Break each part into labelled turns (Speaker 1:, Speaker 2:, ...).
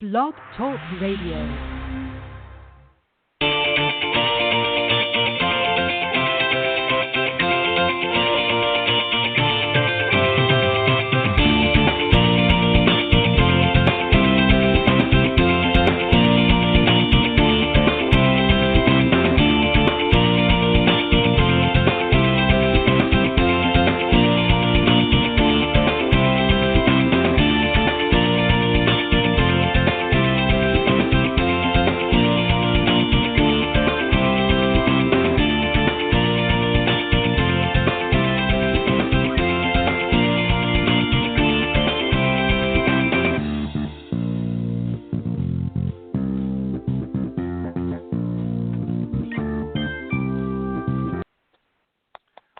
Speaker 1: Blog Talk Radio.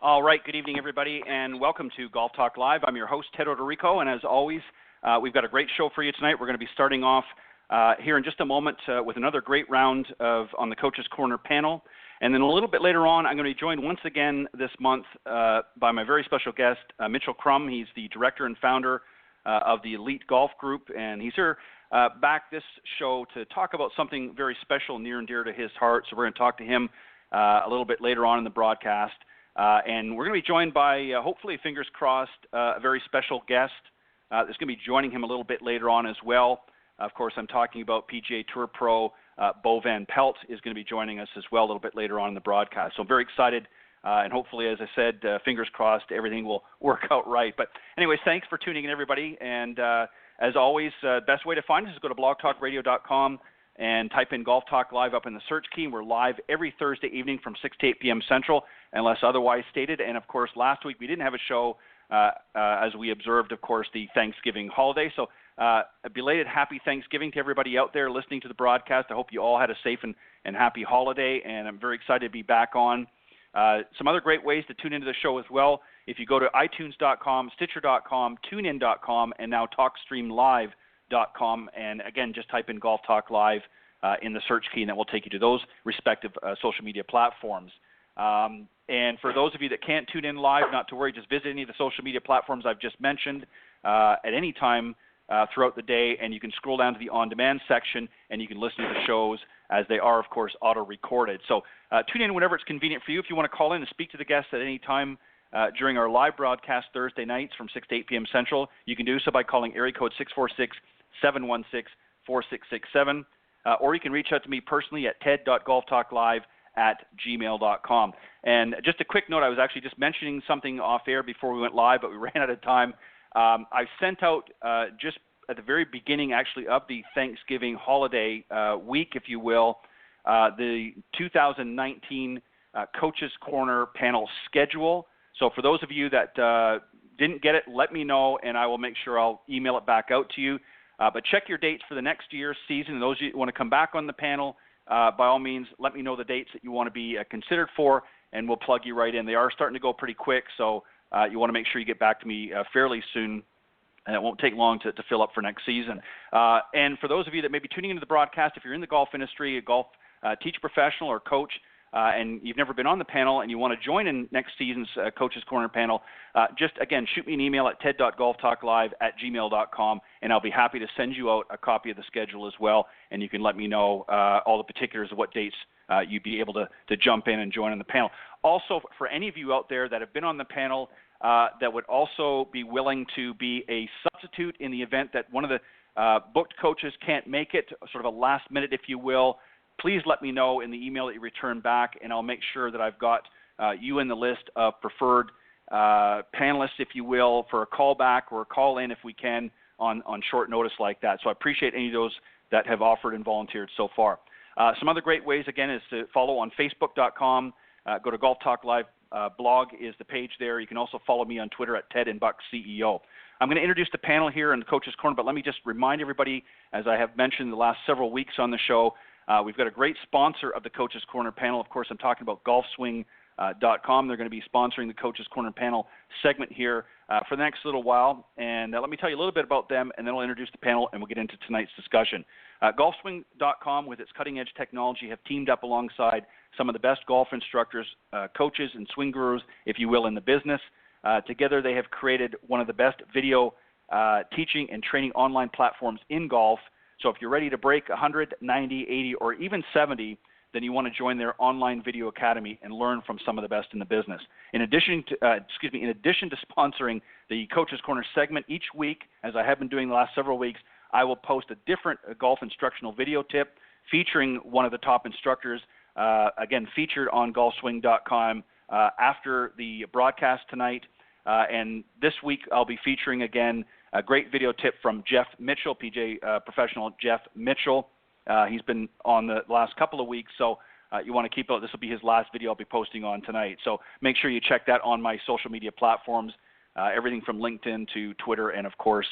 Speaker 2: All right, good evening, everybody, and welcome to Golf Talk Live. I'm your host, Ted Odorico, and as always, we've got a great show for you tonight. We're going to be starting off here in just a moment with another great round on the Coach's Corner panel. And then a little bit later on, I'm going to be joined once again this month by my very special guest, Mitchell Crum. He's the director and founder of the Elite Golf Group, and he's here back this show to talk about something very special, near and dear to his heart. So we're going to talk to him a little bit later on in the broadcast. And we're going to be joined by, hopefully, fingers crossed, a very special guest that's going to be joining him a little bit later on as well. Of course, I'm talking about PGA Tour Pro Bo Van Pelt is going to be joining us as well a little bit later on in the broadcast. So I'm very excited, and hopefully, as I said, fingers crossed, everything will work out right. But anyways, thanks for tuning in, everybody. And as always, best way to find us is go to blogtalkradio.com and type in Golf Talk Live up in the search key. We're live every Thursday evening from 6 to 8 p.m. Central, unless otherwise stated. And, of course, last week we didn't have a show as we observed, of course, the Thanksgiving holiday. So a belated happy Thanksgiving to everybody out there listening to the broadcast. I hope you all had a safe and happy holiday, and I'm very excited to be back on. Some other great ways to tune into the show as well. If you go to iTunes.com, Stitcher.com, TuneIn.com, and now TalkStreamLive.com, and again, just type in Golf Talk Live in the search key, and that will take you to those respective social media platforms. And for those of you that can't tune in live, not to worry, just visit any of the social media platforms I've just mentioned at any time throughout the day, and you can scroll down to the on-demand section, and you can listen to the shows as they are, of course, auto-recorded. So tune in whenever it's convenient for you. If you want to call in and speak to the guests at any time during our live broadcast Thursday nights from 6 to 8 p.m. Central, you can do so by calling area code 646-716-4667, or you can reach out to me personally at ted.golftalklive@gmail.com. And just a quick note, I was actually just mentioning something off air before we went live, but we ran out of time. I sent out just at the very beginning, actually, of the Thanksgiving holiday week, if you will, the 2019 Coach's Corner panel schedule. So for those of you that didn't get it, let me know, and I will make sure I'll email it back out to you. But check your dates for the next year's season. And those of you who want to come back on the panel, by all means, let me know the dates that you want to be considered for, and we'll plug you right in. They are starting to go pretty quick, so you want to make sure you get back to me fairly soon, and it won't take long to fill up for next season. And for those of you that may be tuning into the broadcast, if you're in the golf industry, a golf teacher professional or coach, and you've never been on the panel and you want to join in next season's Coach's Corner panel, just, again, shoot me an email at ted.golftalklive@gmail.com, and I'll be happy to send you out a copy of the schedule as well, and you can let me know all the particulars of what dates you'd be able to jump in and join on the panel. Also, for any of you out there that have been on the panel that would also be willing to be a substitute in the event that one of the booked coaches can't make it, sort of a last minute, if you will, please let me know in the email that you return back, and I'll make sure that I've got you in the list of preferred panelists, if you will, for a callback or a call-in if we can on short notice like that. So I appreciate any of those that have offered and volunteered so far. Some other great ways, again, is to follow on Facebook.com. Go to Golf Talk Live blog is the page there. You can also follow me on Twitter at Ted and Buck CEO. I'm going to introduce the panel here in the Coach's Corner, but let me just remind everybody, as I have mentioned the last several weeks on the show, we've got a great sponsor of the Coach's Corner panel. Of course, I'm talking about GolfSwing.com. They're going to be sponsoring the Coach's Corner panel segment here for the next little while. And let me tell you a little bit about them, and then I'll introduce the panel, and we'll get into tonight's discussion. GolfSwing.com, with its cutting-edge technology, have teamed up alongside some of the best golf instructors, coaches, and swing gurus, if you will, in the business. Together, they have created one of the best video teaching and training online platforms in golf So if you're ready to break 100, 90, 80, or even 70, then you want to join their online video academy and learn from some of the best in the business. In addition to sponsoring the Coach's Corner segment each week, as I have been doing the last several weeks, I will post a different golf instructional video tip featuring one of the top instructors, again, featured on golfswing.com after the broadcast tonight. And this week I'll be featuring, again, a great video tip from Jeff Mitchell, PGA professional Jeff Mitchell. He's been on the last couple of weeks, so you want to keep it. This will be his last video I'll be posting on tonight. So make sure you check that on my social media platforms, everything from LinkedIn to Twitter and, of course,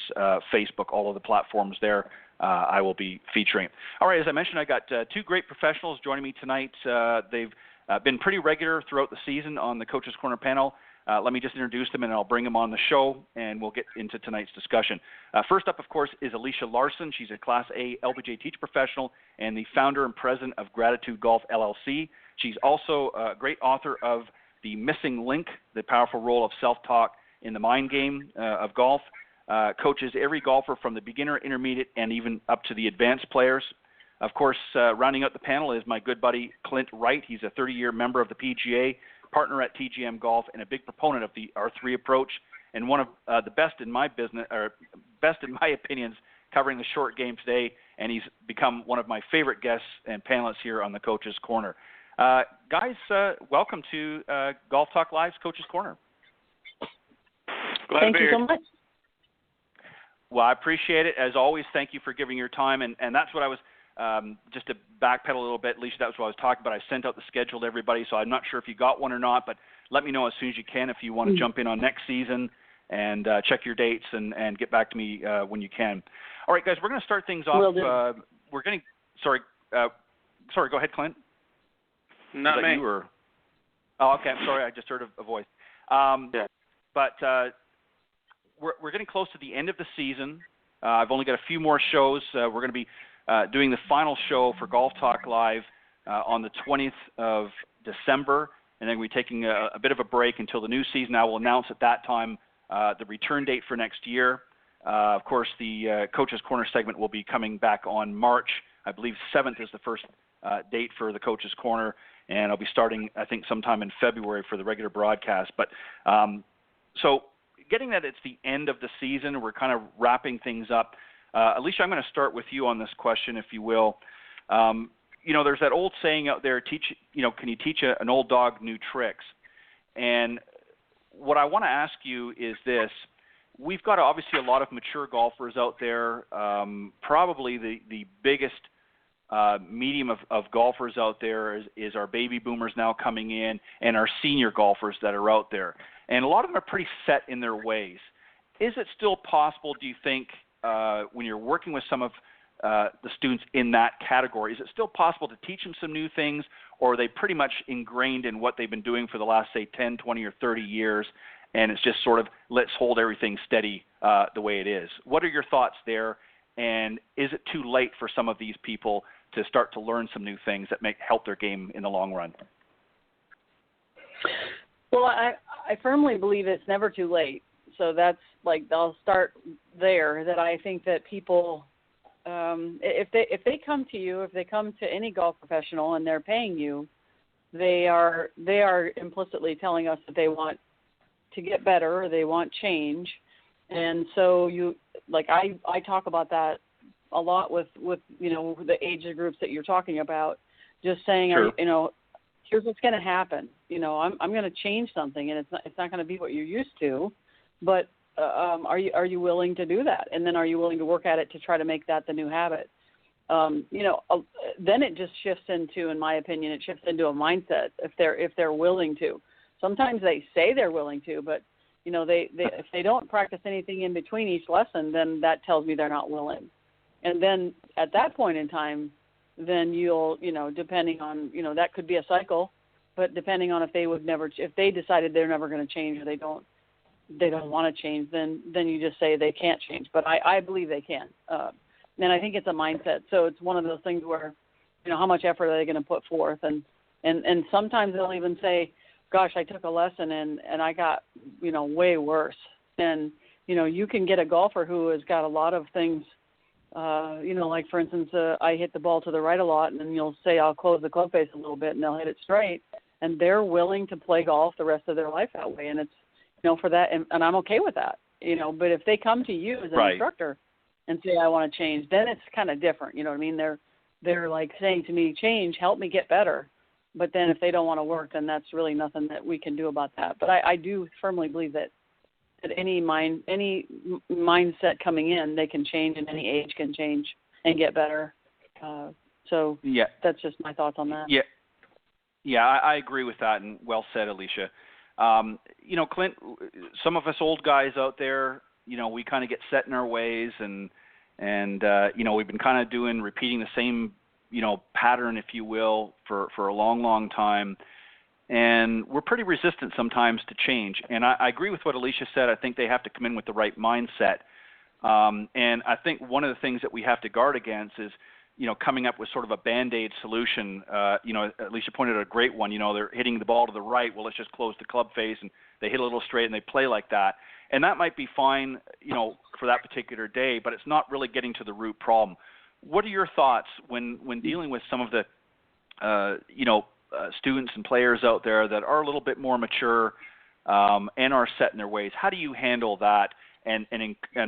Speaker 2: Facebook, all of the platforms there I will be featuring. All right, as I mentioned, I got two great professionals joining me tonight. They've been pretty regular throughout the season on the Coach's Corner panel. Let me just introduce them, and I'll bring them on the show, and we'll get into tonight's discussion. First up, of course, is Alicia Larson. She's a Class A LPGA teacher professional and the founder and president of Gratitude Golf, LLC. She's also a great author of The Missing Link, The Powerful Role of Self-Talk in the Mind Game of Golf. Coaches every golfer from the beginner, intermediate, and even up to the advanced players. Of course, rounding out the panel is my good buddy Clint Wright. He's a 30-year member of the PGA, partner at TGM Golf, and a big proponent of the R3 approach, and one of the best in my business, or best in my opinions, covering the short game today. And he's become one of my favorite guests and panelists here on the Coach's Corner. Guys, welcome to Golf Talk Live's Coach's Corner.
Speaker 3: Thank you so much.
Speaker 2: Well, I appreciate it. As always, thank you for giving your time. And that's what I was, just to backpedal a little bit, Alicia, that's what I was talking about. I sent out the schedule to everybody, so I'm not sure if you got one or not, but let me know as soon as you can if you want to jump in on next season and check your dates and get back to me when you can. All right, guys, we're going to start things off. We're going to – sorry, go ahead, Clint.
Speaker 3: Not me.
Speaker 2: You or, oh, okay, I'm sorry. I just heard a voice. Yeah. But we're getting close to the end of the season. I've only got a few more shows. We're going to be doing the final show for Golf Talk Live on the 20th of December, and then we're taking a bit of a break until the new season. I will announce at that time the return date for next year. Of course, the Coach's Corner segment will be coming back on March. I believe 7th is the first date for the Coach's Corner, and I'll be starting, I think, sometime in February for the regular broadcast. But so getting that it's the end of the season, we're kind of wrapping things up. Alicia, I'm going to start with you on this question, if you will. There's that old saying out there, can you teach an old dog new tricks? And what I want to ask you is this. We've got obviously a lot of mature golfers out there, probably the biggest medium of golfers out there is our baby boomers now coming in and our senior golfers that are out there. And a lot of them are pretty set in their ways. Is it still possible, do you think, when you're working with some of the students in that category, is it still possible to teach them some new things, or are they pretty much ingrained in what they've been doing for the last, say, 10, 20, or 30 years, and it's just sort of let's hold everything steady the way it is? What are your thoughts there, and is it too late for some of these people to start to learn some new things that may help their game in the long run?
Speaker 4: Well, I firmly believe it's never too late. So that's I'll start there. That I think that people, if they come to you, if they come to any golf professional and they're paying you, they are implicitly telling us that they want to get better, or they want change, and so I talk about that a lot with the age groups that you're talking about. Just saying,
Speaker 2: sure.
Speaker 4: Here's what's going to happen. I'm going to change something, and it's not going to be what you're used to. But are you willing to do that? And then are you willing to work at it to try to make that the new habit? Then it just shifts into, in my opinion, a mindset if they're willing to. Sometimes they say they're willing to, but if they don't practice anything in between each lesson, then that tells me they're not willing. And then at that point in time, then you'll, depending on, that could be a cycle, but depending on if they decided they're never going to change, or they don't want to change, then you just say they can't change. But I believe they can. And I think it's a mindset. So it's one of those things where, how much effort are they going to put forth? And sometimes they'll even say, gosh, I took a lesson and I got, way worse. And, you can get a golfer who has got a lot of things Like for instance, I hit the ball to the right a lot, and then you'll say I'll close the club face a little bit, and they'll hit it straight, and they're willing to play golf the rest of their life that way, and it's for that, and I'm okay with that, But if they come to you as an instructor and say I want to change, then it's kind of different. You know what I mean? They're like saying to me, change, help me get better. But then if they don't want to work, then that's really nothing that we can do about that. But I do firmly believe that any mindset coming in, they can change, and any age can change and get better. So that's just my thoughts on that.
Speaker 2: Yeah, I agree with that, and well said, Alicia. Clint, some of us old guys out there, we kind of get set in our ways, and we've been kind of repeating the same, pattern, if you will, for a long, long time. And we're pretty resistant sometimes to change. And I agree with what Alicia said. I think they have to come in with the right mindset. And I think one of the things that we have to guard against is, coming up with sort of a Band-Aid solution. Alicia pointed out a great one. They're hitting the ball to the right. Well, let's just close the club face, and they hit a little straight, and they play like that. And that might be fine, for that particular day, but it's not really getting to the root problem. What are your thoughts when dealing with some of the, students and players out there that are a little bit more mature and are set in their ways? How do you handle that and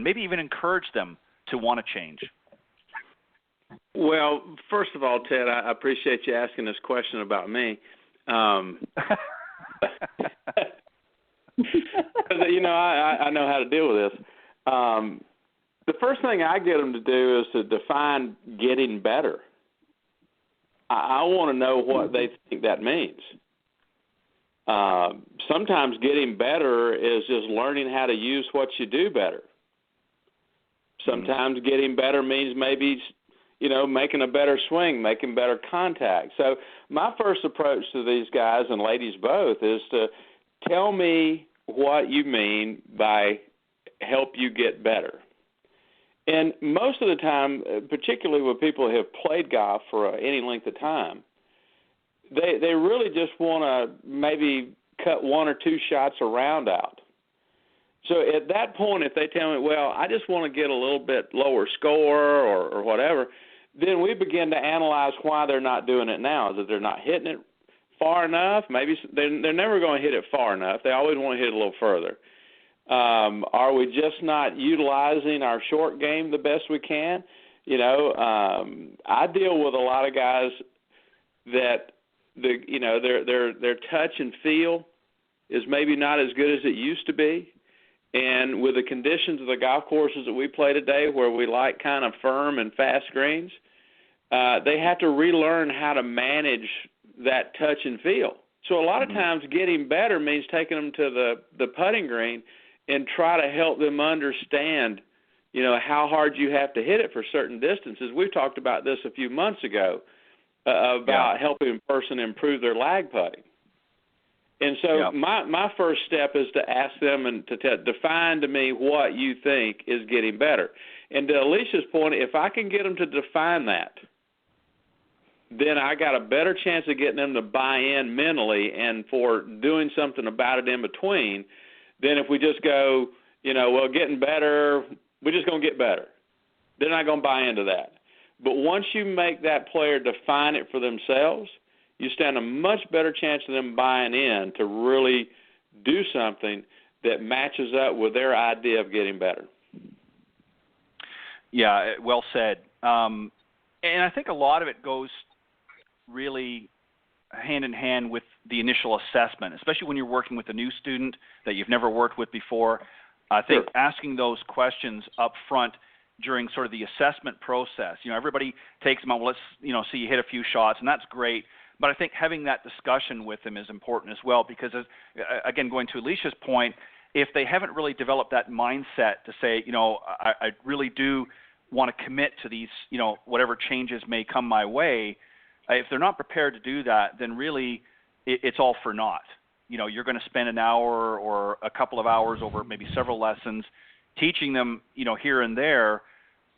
Speaker 2: maybe even encourage them to want to change?
Speaker 3: Well, first of all, Ted, I appreciate you asking this question about me. I know how to deal with this. The first thing I get them to do is to define getting better. I want to know what they think that means. Sometimes getting better is just learning how to use what you do better. Sometimes getting better means maybe, making a better swing, making better contact. So my first approach to these guys and ladies both is to tell me what you mean by help you get better. And most of the time, particularly when people have played golf for any length of time, they really just want to maybe cut one or two shots around out. So at that point, if they tell me, well, I just want to get a little bit lower score or whatever, then we begin to analyze why they're not doing it now. Is it they're not hitting it far enough? Maybe they're never going to hit it far enough. They always want to hit it a little further. Are we just not utilizing our short game the best we can? I deal with a lot of guys that their touch and feel is maybe not as good as it used to be. And with the conditions of the golf courses that we play today, where we like kind of firm and fast greens, they have to relearn how to manage that touch and feel. So a lot of times getting better means taking them to the putting green and try to help them understand, how hard you have to hit it for certain distances. We've talked about this a few months ago about helping a person improve their lag putting. And so my first step is to ask them and to define to me what you think is getting better. And to Alicia's point, if I can get them to define that, then I got a better chance of getting them to buy in mentally and for doing something about it in between than if we just go, getting better, we're just going to get better. They're not going to buy into that. But once you make that player define it for themselves, you stand a much better chance of them buying in to really do something that matches up with their idea of getting better.
Speaker 2: Yeah, well said. And I think a lot of it goes really hand in hand with the initial assessment, especially when you're working with a new student that you've never worked with before. I think asking those questions up front during sort of the assessment process, everybody takes them on, well, let's, see you hit a few shots, and that's great. But I think having that discussion with them is important as well because, again, going to Alicia's point, if they haven't really developed that mindset to say, I really do want to commit to these, whatever changes may come my way, if they're not prepared to do that, then really it's all for naught. You're going to spend an hour or a couple of hours over maybe several lessons teaching them, here and there,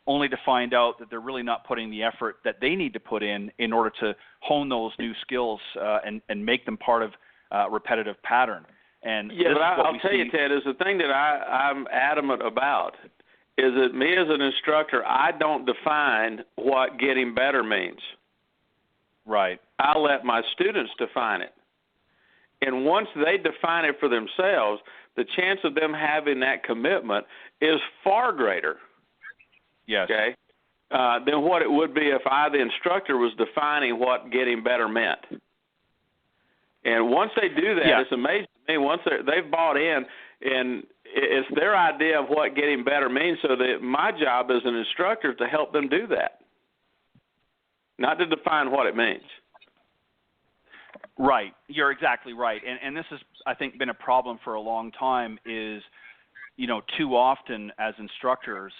Speaker 2: only to find out that they're really not putting the effort that they need to put in order to hone those new skills and make them part of a repetitive pattern. And
Speaker 3: but I'll tell you, Ted, is the thing that I'm adamant about is that me as an instructor, I don't define what getting better means.
Speaker 2: Right.
Speaker 3: I let my students define it. And once they define it for themselves, the chance of them having that commitment is far greater.
Speaker 2: Yes.
Speaker 3: Okay. Than what it would be if I, the instructor, was defining what getting better meant. And once they do that, it's amazing to me. Once they've bought in, and it's their idea of what getting better means, so that my job as an instructor is to help them do that, not to define what it means.
Speaker 2: Right. You're exactly right. And this has, I think, been a problem for a long time is, too often as instructors,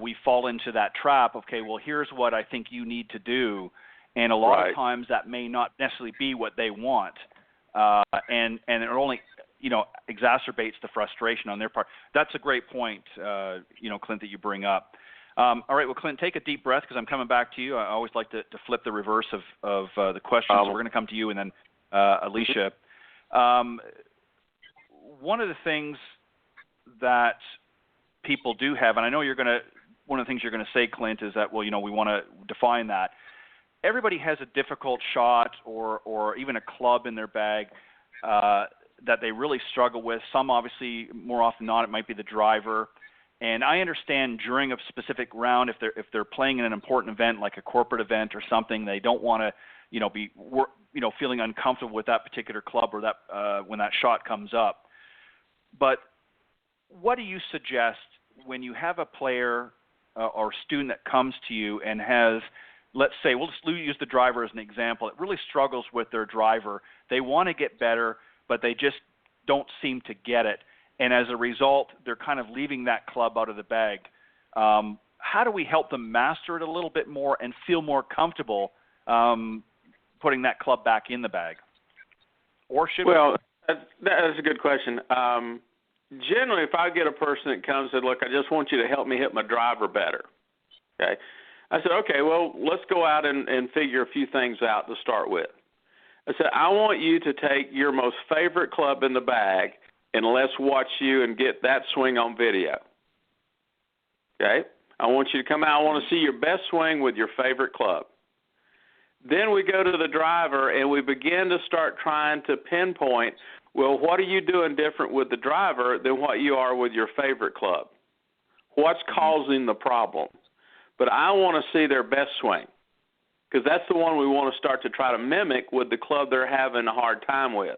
Speaker 2: we fall into that trap. Okay, well, here's what I think you need to do. And a lot of times that may not necessarily be what they want. And it only, exacerbates the frustration on their part. That's a great point, Clint, that you bring up. All right, well, Clint, take a deep breath because I'm coming back to you. I always like to flip the reverse of the questions. So we're going to come to you and then Alicia. One of the things that people do have, and I know one of the things you're going to say, Clint, is that, well, we want to define that. Everybody has a difficult shot or even a club in their bag that they really struggle with. Some, obviously, more often than not, it might be the driver. And I understand during a specific round, if they're playing in an important event like a corporate event or something, they don't want to, be feeling uncomfortable with that particular club or that when that shot comes up. But what do you suggest when you have a player or student that comes to you and has, let's say, we'll just use the driver as an example, it really struggles with their driver. They want to get better, but they just don't seem to get it. And as a result, they're kind of leaving that club out of the bag. How do we help them master it a little bit more and feel more comfortable putting that club back in the bag? Or should
Speaker 3: Well, that's a good question. Generally, if I get a person that comes and said, look, I just want you to help me hit my driver better. Okay. I said, okay, well, let's go out and figure a few things out to start with. I said, I want you to take your most favorite club in the bag and let's watch you and get that swing on video. Okay? I want you to come out. I want to see your best swing with your favorite club. Then we go to the driver and we begin to start trying to pinpoint, well, what are you doing different with the driver than what you are with your favorite club? What's causing the problem? But I want to see their best swing because that's the one we want to start to try to mimic with the club they're having a hard time with.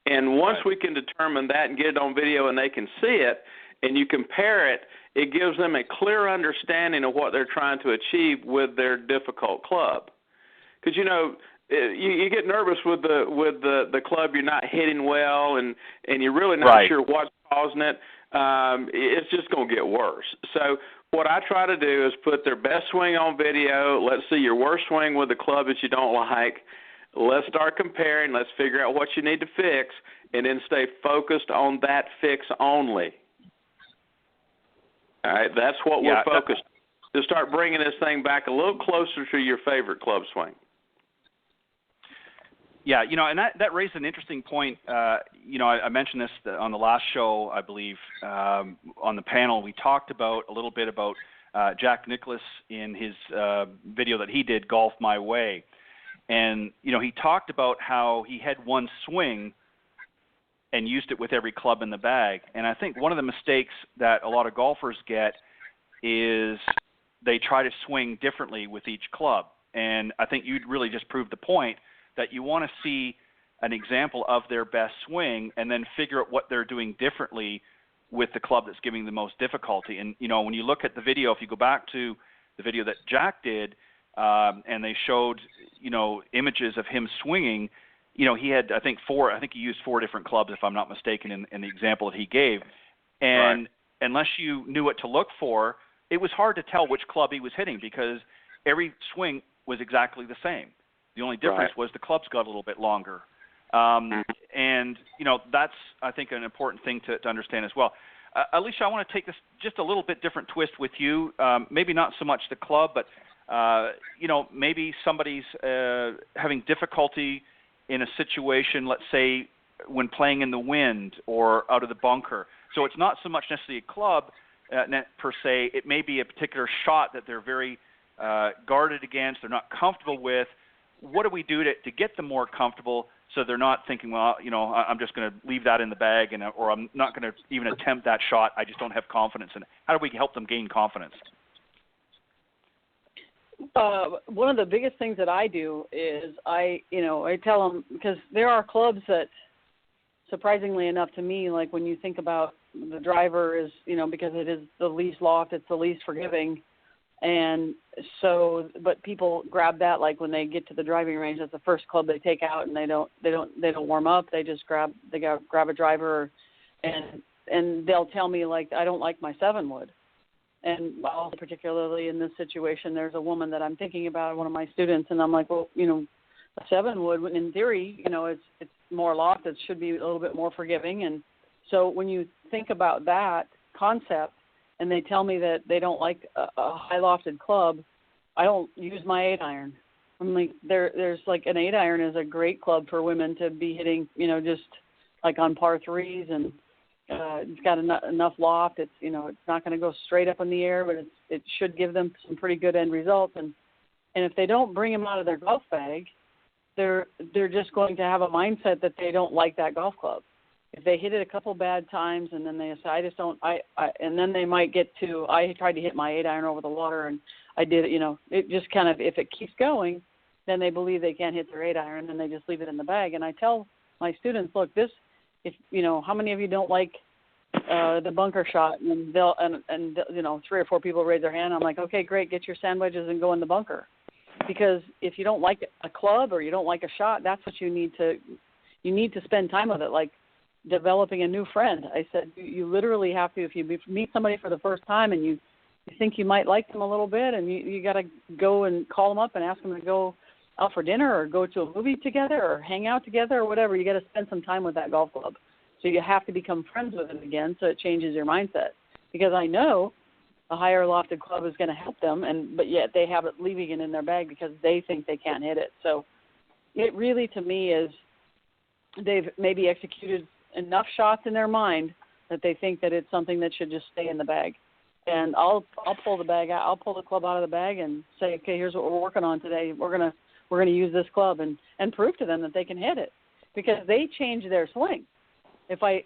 Speaker 3: And once we can determine that and get it on video and they can see it and you compare it, it gives them a clear understanding of what they're trying to achieve with their difficult club. Because, you get nervous with the club you're not hitting well and you're really not sure what's causing it. It's just going to get worse. So what I try to do is put their best swing on video. Let's see your worst swing with the club that you don't like. Let's start comparing. Let's figure out what you need to fix, and then stay focused on that fix only. All right, that's what we're focused on, to start bringing this thing back a little closer to your favorite club swing.
Speaker 2: Yeah, and that raised an interesting point. I mentioned this on the last show, I believe, on the panel. We talked a little bit about Jack Nicklaus in his video that he did, Golf My Way. And, he talked about how he had one swing and used it with every club in the bag. And I think one of the mistakes that a lot of golfers get is they try to swing differently with each club. And I think you'd really just proved the point that you want to see an example of their best swing and then figure out what they're doing differently with the club that's giving the most difficulty. And, when you look at the video, if you go back to the video that Jack did, and they showed, images of him swinging, he had, I think he used 4 different clubs, if I'm not mistaken, in the example that he gave. And unless you knew what to look for, it was hard to tell which club he was hitting because every swing was exactly the same. The only difference was the clubs got a little bit longer. And, that's, I think, an important thing to understand as well. Alicia, I want to take this just a little bit different twist with you. Maybe not so much the club, but, maybe somebody's having difficulty in a situation, let's say, when playing in the wind or out of the bunker. So it's not so much necessarily a club, per se. It may be a particular shot that they're very guarded against, they're not comfortable with. What do we do to get them more comfortable so they're not thinking, well, I'm just going to leave that in the bag, or I'm not going to even attempt that shot. I just don't have confidence in it. How do we help them gain confidence?
Speaker 4: One of the biggest things that I do is I tell them, because there are clubs that, surprisingly enough to me, like when you think about the driver is, because it is the least loft, it's the least forgiving. And so, but people grab that, like when they get to the driving range, that's the first club they take out, and they don't warm up. They just grab a driver, and they'll tell me, like, I don't like my 7-wood. And also, particularly in this situation, there's a woman that I'm thinking about, one of my students, and I'm like, well, a 7-wood, in theory, it's more loft. It should be a little bit more forgiving. And so when you think about that concept, and they tell me that they don't like a high lofted club, I don't use my 8-iron. I'm like, there's like an 8-iron is a great club for women to be hitting, just like on par 3s, and it's got enough loft. It's it's not going to go straight up in the air, but it should give them some pretty good end results. And if they don't bring them out of their golf bag, they're just going to have a mindset that they don't like that golf club. If they hit it a couple bad times and then they say, I just don't, and then they might get to, I tried to hit my 8-iron over the water and I did it, it just kind of, if it keeps going, then they believe they can't hit their 8-iron and they just leave it in the bag. And I tell my students, look, if how many of you don't like the bunker shot? And they'll, and 3 or 4 people raise their hand. I'm like, okay, great, get your sand wedges and go in the bunker. Because if you don't like a club or you don't like a shot, that's what you need to spend time with it. Like developing a new friend. I said, you literally have to, if you meet somebody for the first time and you think you might like them a little bit, and you got to go and call them up and ask them to go out for dinner or go to a movie together or hang out together or whatever. You got to spend some time with that golf club. So you have to become friends with it again, so it changes your mindset. Because I know a higher lofted club is going to help them, but yet they have it, leaving it in their bag because they think they can't hit it. So it really, to me, is they've maybe executed enough shots in their mind that they think that it's something that should just stay in the bag. And I'll pull the bag out. I'll pull the club out of the bag and say, okay, here's what we're working on today. We're gonna use this club and prove to them that they can hit it, because they change their swing. If I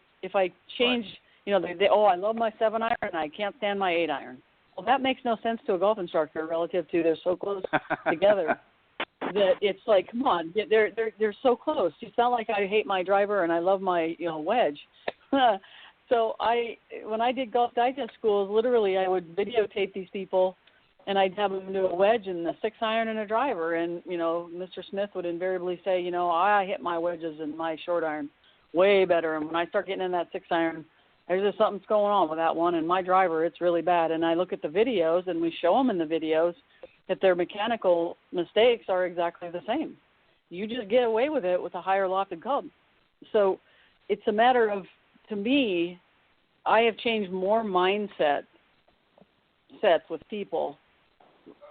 Speaker 4: change, they I love my 7-iron and I can't stand my 8-iron. Well, that makes no sense to a golf instructor relative to they're so close together that it's like, come on, they're so close. It's not like I hate my driver and I love my wedge. So when I did Golf Digest schools, literally I would videotape these people, and I'd have them do a wedge and a 6-iron and a driver, and Mr. Smith would invariably say, I hit my wedges and my short iron way better, and when I start getting in that 6-iron, there's just something's going on with that one, and my driver, it's really bad. And I look at the videos, and we show them in the videos that their mechanical mistakes are exactly the same. You just get away with it with a higher lofted club. So it's a matter of, to me, I have changed more sets with people,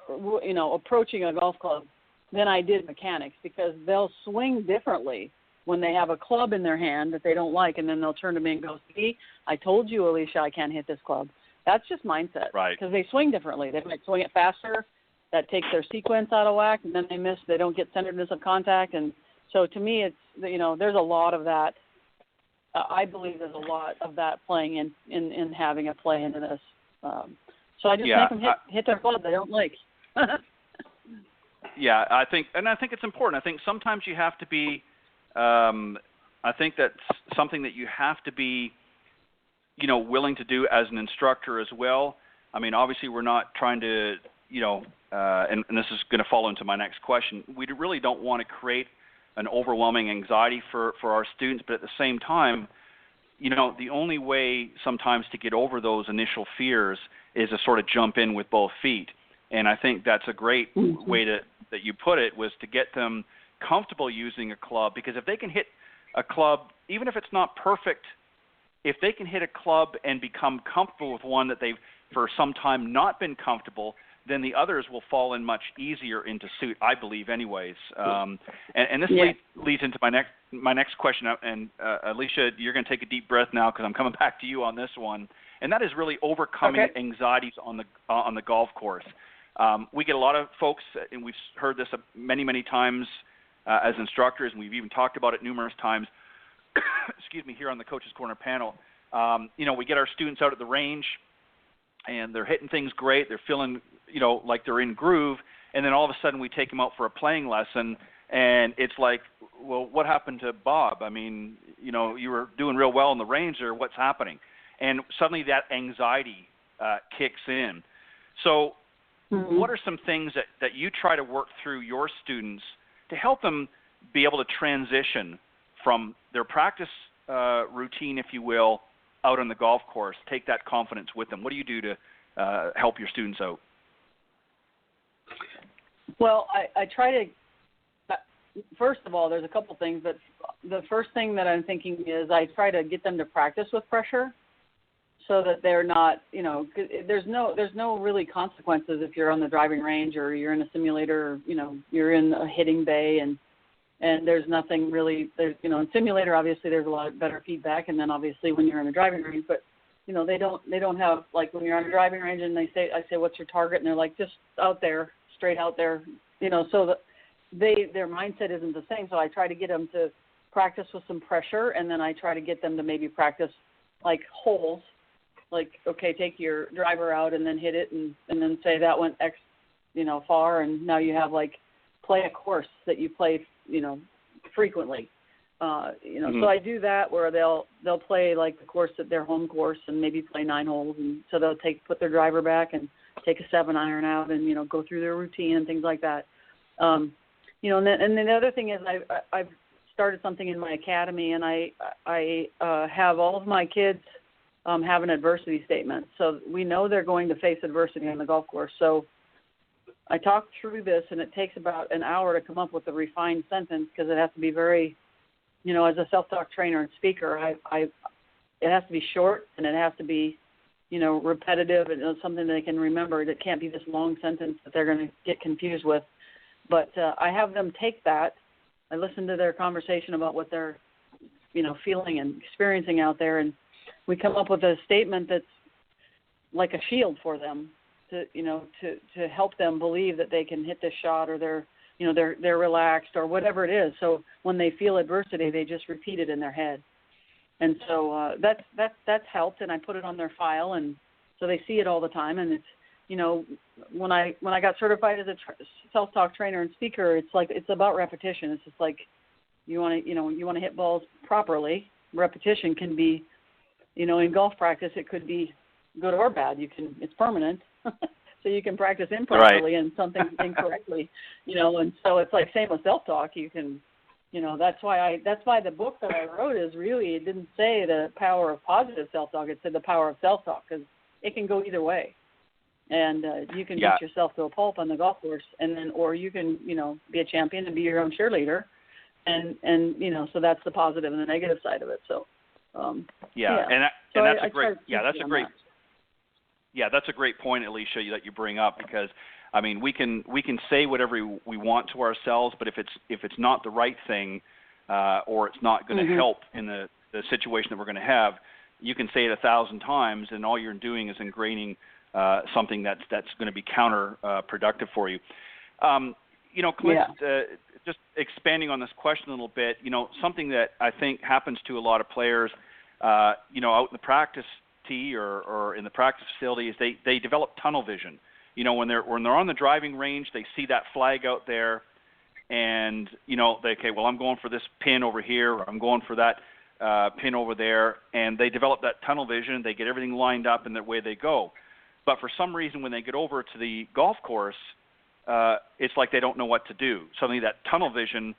Speaker 4: approaching a golf club than I did mechanics, because they'll swing differently when they have a club in their hand that they don't like, and then they'll turn to me and go, see, I told you, Alicia, I can't hit this club. That's just mindset. Right. Because they swing differently. They might swing it faster. That takes their sequence out of whack, and then they don't get centeredness of contact. And so to me, it's, there's a lot of that. I believe there's a lot of that playing in having a play into this. So I just make them hit their club they don't like.
Speaker 2: Yeah, I think it's important. I think sometimes you have to be, I think that's something that you have to be, willing to do as an instructor as well. I mean, obviously we're not trying to, and this is going to fall into my next question. We really don't want to create an overwhelming anxiety for our students, but at the same time, the only way sometimes to get over those initial fears is to sort of jump in with both feet. And I think that's a great way that you put it, was to get them comfortable using a club, because if they can hit a club, even if it's not perfect, if they can hit a club and become comfortable with one that they've for some time not been comfortable, then the others will fall in much easier into suit, I believe, anyways. And this leads into my next question. And Alicia, you're going to take a deep breath now because I'm coming back to you on this one. And that is really overcoming anxieties on the golf course. We get a lot of folks, and we've heard this many, many times as instructors, and we've even talked about it numerous times. Excuse me, here on the Coach's Corner panel. We get our students out at the range, and they're hitting things great. They're feeling, like they're in groove, and then all of a sudden we take them out for a playing lesson, and it's like, well, what happened to Bob? I mean, you were doing real well in the range, or what's happening? And suddenly that anxiety kicks in. So what are some things that you try to work through your students to help them be able to transition from their practice routine, if you will, out on the golf course, take that confidence with them? What do you do to help your students out?
Speaker 4: Well, I try to, first of all, there's a couple things, but the first thing that I'm thinking is I try to get them to practice with pressure so that they're not, there's no really consequences if you're on the driving range or you're in a simulator, or, you're in a hitting bay and there's nothing really, in simulator, obviously there's a lot better feedback, and then obviously when you're in a driving range, but, they don't have, like when you're on a driving range and I say, what's your target? And they're like, just out there, straight out there, so that their mindset isn't the same. So I try to get them to practice with some pressure, and then I try to get them to maybe practice like holes, like, okay, take your driver out and then hit it and then say that went X, far, and now you have like play a course that you play, frequently. So I do that where they'll play like the course at their home course and maybe play 9 holes, and so they'll put their driver back and take a 7-iron out and go through their routine and things like that. And then the other thing is I've started something in my academy, and I have all of my kids have an adversity statement, so we know they're going to face adversity on the golf course. So I talk through this, and it takes about an hour to come up with a refined sentence because it has to be very, as a self-talk trainer and speaker, it has to be short, and it has to be, repetitive, and something they can remember. It can't be this long sentence that they're going to get confused with. But I have them take that. I listen to their conversation about what they're, feeling and experiencing out there, and we come up with a statement that's like a shield for them to help them believe that they can hit this shot, or they're relaxed, or whatever it is. So when they feel adversity, they just repeat it in their head. And so that's helped, and I put it on their file, and so they see it all the time. And it's, when I got certified as a self-talk trainer and speaker, it's about repetition. It's just like you want to hit balls properly. Repetition can be, in golf practice, it could be good or bad. It's permanent. So you can practice improperly and something incorrectly, and so it's like same with self-talk. You can, that's why the book that I wrote is really, it didn't say the power of positive self-talk. It said the power of self-talk, because it can go either way. And you can beat yourself to a pulp on the golf course, and then, or you can, be a champion and be your own cheerleader. And so that's the positive and the negative side of it. So, and
Speaker 2: that's a great, that's a great point, Alicia, that you bring up, because I mean, we can say whatever we want to ourselves, but if it's not the right thing, or it's not going to help in the situation that we're going to have, you can say it 1,000 times, and all you're doing is ingraining something that's going to be counterproductive for you. Clint, just expanding on this question a little bit, something that I think happens to a lot of players, out in the practice tee or in the practice facility, is they develop tunnel vision. When they're on the driving range, they see that flag out there, and well, I'm going for this pin over here, or I'm going for that pin over there, and they develop that tunnel vision. They get everything lined up, and away they go. But for some reason, when they get over to the golf course, it's like they don't know what to do. Suddenly, that tunnel vision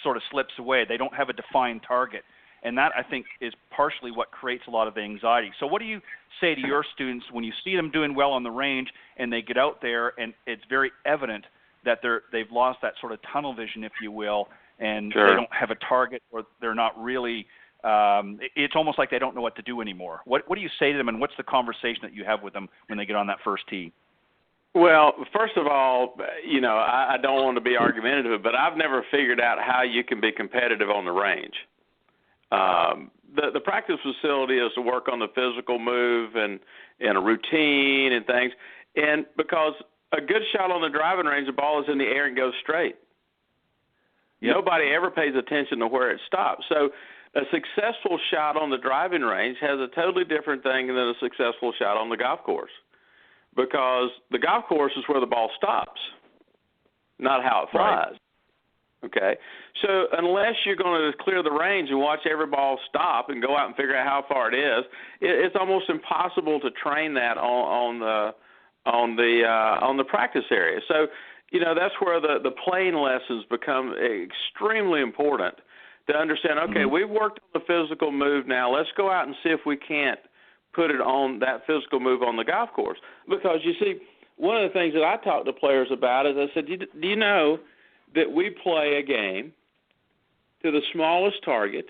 Speaker 2: sort of slips away. They don't have a defined target. And that, I think, is partially what creates a lot of anxiety. So what do you say to your students when you see them doing well on the range and they get out there and it's very evident that they've lost that sort of tunnel vision, if you will, and they don't have a target, or they're not really it's almost like they don't know what to do anymore. What do you say to them, and what's the conversation that you have with them when they get on that first tee?
Speaker 3: Well, first of all, I don't want to be argumentative, but I've never figured out how you can be competitive on the range. The practice facility is to work on the physical move and a routine and things, and because a good shot on the driving range, the ball is in the air and goes straight. Yep. Nobody ever pays attention to where it stops. So a successful shot on the driving range has a totally different thing than a successful shot on the golf course, because the golf course is where the ball stops, not how it flies. Right. Okay? So unless you're going to clear the range and watch every ball stop and go out and figure out how far it is, it's almost impossible to train that on the practice area. So, that's where the playing lessons become extremely important to understand, okay, we've worked on the physical move now. Let's go out and see if we can't put it on that physical move on the golf course. Because, you see, one of the things that I talk to players about is I said, do you know that we play a game to the smallest target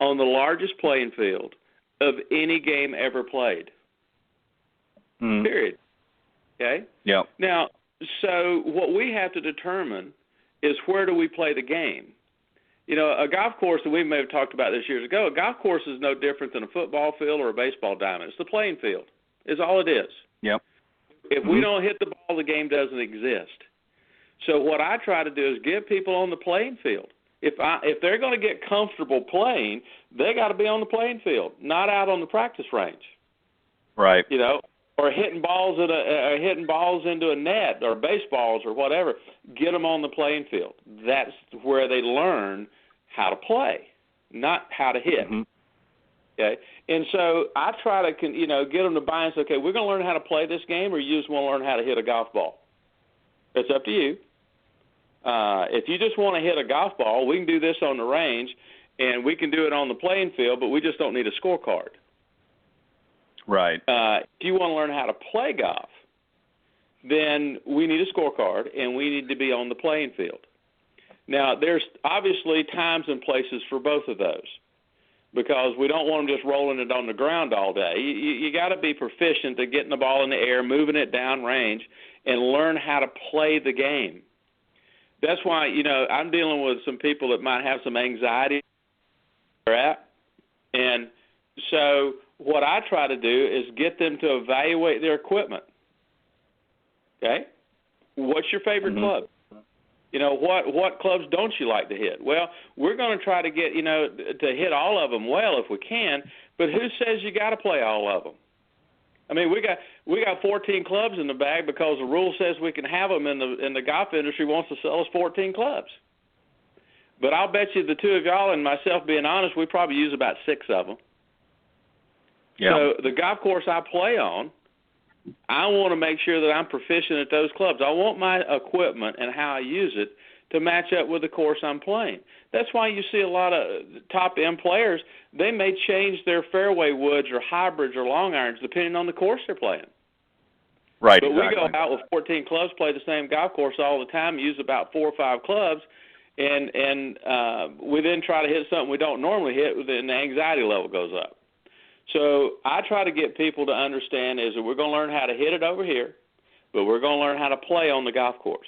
Speaker 3: on the largest playing field of any game ever played? Period. Okay?
Speaker 2: Yeah.
Speaker 3: Now, so what we have to determine is where do we play the game. A golf course, and we may have talked about this years ago, a golf course is no different than a football field or a baseball diamond. It's the playing field is all it is.
Speaker 2: Yep.
Speaker 3: If we don't hit the ball, the game doesn't exist. So what I try to do is get people on the playing field. If they're going to get comfortable playing, they got to be on the playing field, not out on the practice range.
Speaker 2: Right.
Speaker 3: Or hitting balls into a net or baseballs or whatever. Get them on the playing field. That's where they learn how to play, not how to hit. Okay, and so I try to get them to buy and say, okay, we're going to learn how to play this game, or you just want to learn how to hit a golf ball. It's up to you. If you just want to hit a golf ball, we can do this on the range, and we can do it on the playing field, but we just don't need a scorecard.
Speaker 2: Right.
Speaker 3: If you want to learn how to play golf, then we need a scorecard, and we need to be on the playing field. Now, there's obviously times and places for both of those, because we don't want them just rolling it on the ground all day. You got to be proficient at getting the ball in the air, moving it down range, and learn how to play the game. That's why, I'm dealing with some people that might have some anxiety where they're at. And so what I try to do is get them to evaluate their equipment. Okay? What's your favorite club? What clubs don't you like to hit? Well, we're going to try to get, to hit all of them well if we can, but who says you got to play all of them? I mean, we got 14 clubs in the bag because the rule says we can have them, and the golf industry wants to sell us 14 clubs. But I'll bet you the two of y'all and myself, being honest, we probably use about 6 of them. Yeah. So the golf course I play on, I want to make sure that I'm proficient at those clubs. I want my equipment and how I use it to match up with the course I'm playing. That's why you see a lot of top-end players, they may change their fairway woods or hybrids or long irons depending on the course they're playing.
Speaker 2: Right,
Speaker 3: but
Speaker 2: exactly.
Speaker 3: We go out with 14 clubs, play the same golf course all the time, use about 4 or 5 clubs, and we then try to hit something we don't normally hit, and the anxiety level goes up. So I try to get people to understand is that we're going to learn how to hit it over here, but we're going to learn how to play on the golf course.